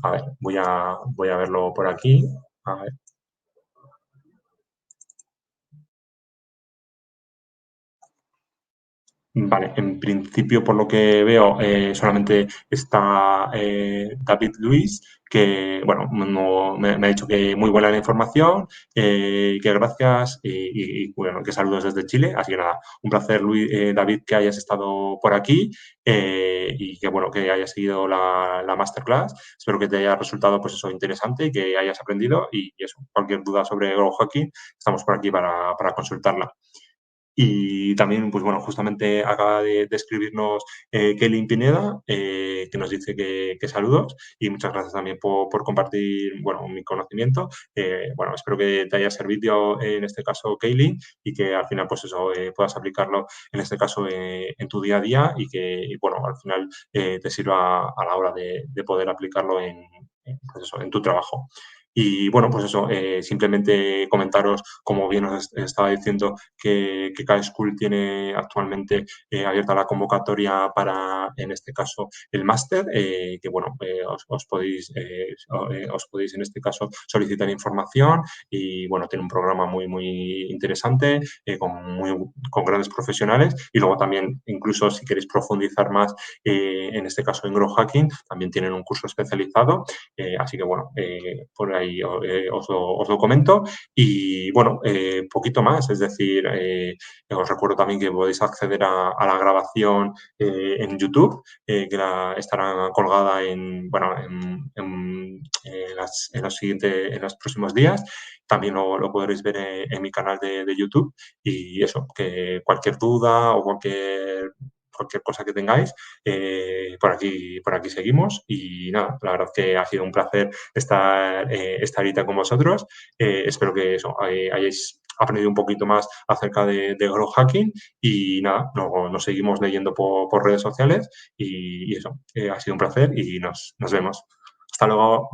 A ver, voy a verlo por aquí. A ver. Vale, en principio, por lo que veo, solamente está David Luis, que, bueno, me ha dicho que muy buena la información, que gracias bueno, que saludos desde Chile. Así que nada, un placer, David, que hayas estado por aquí y que, bueno, que hayas seguido la masterclass. Espero que te haya resultado, pues eso, interesante y que hayas aprendido y eso, cualquier duda sobre Grow Hacking, estamos por aquí para consultarla. Y también, pues bueno, justamente acaba de escribirnos Kelly Pineda, que nos dice que saludos y muchas gracias también por compartir, bueno, mi conocimiento. Bueno, espero que te haya servido en este caso, Kelly, y que al final, pues eso, puedas aplicarlo en este caso en tu día a día y que, bueno, al final te sirva a la hora de poder aplicarlo pues eso, en tu trabajo. Y bueno, pues eso, simplemente comentaros, como bien os estaba diciendo, que K-School tiene actualmente abierta la convocatoria para, en este caso, el máster, que bueno, os podéis en este caso solicitar información y bueno, tiene un programa muy interesante, con grandes profesionales y luego también, incluso si queréis profundizar más, en este caso en Grow Hacking, también tienen un curso especializado, así que bueno, por ahí os lo comento y bueno, poquito más, es decir, os recuerdo también que podéis acceder a la grabación en YouTube, que estará colgada bueno, en los próximos días. También lo podréis ver en mi canal de YouTube y eso, que cualquier duda o cualquier cosa que tengáis, por aquí seguimos y nada, la verdad que ha sido un placer estar ahorita con vosotros. Espero que eso, hayáis aprendido un poquito más acerca de Grow Hacking y nada, nos seguimos leyendo por redes sociales y eso, ha sido un placer y nos vemos. Hasta luego.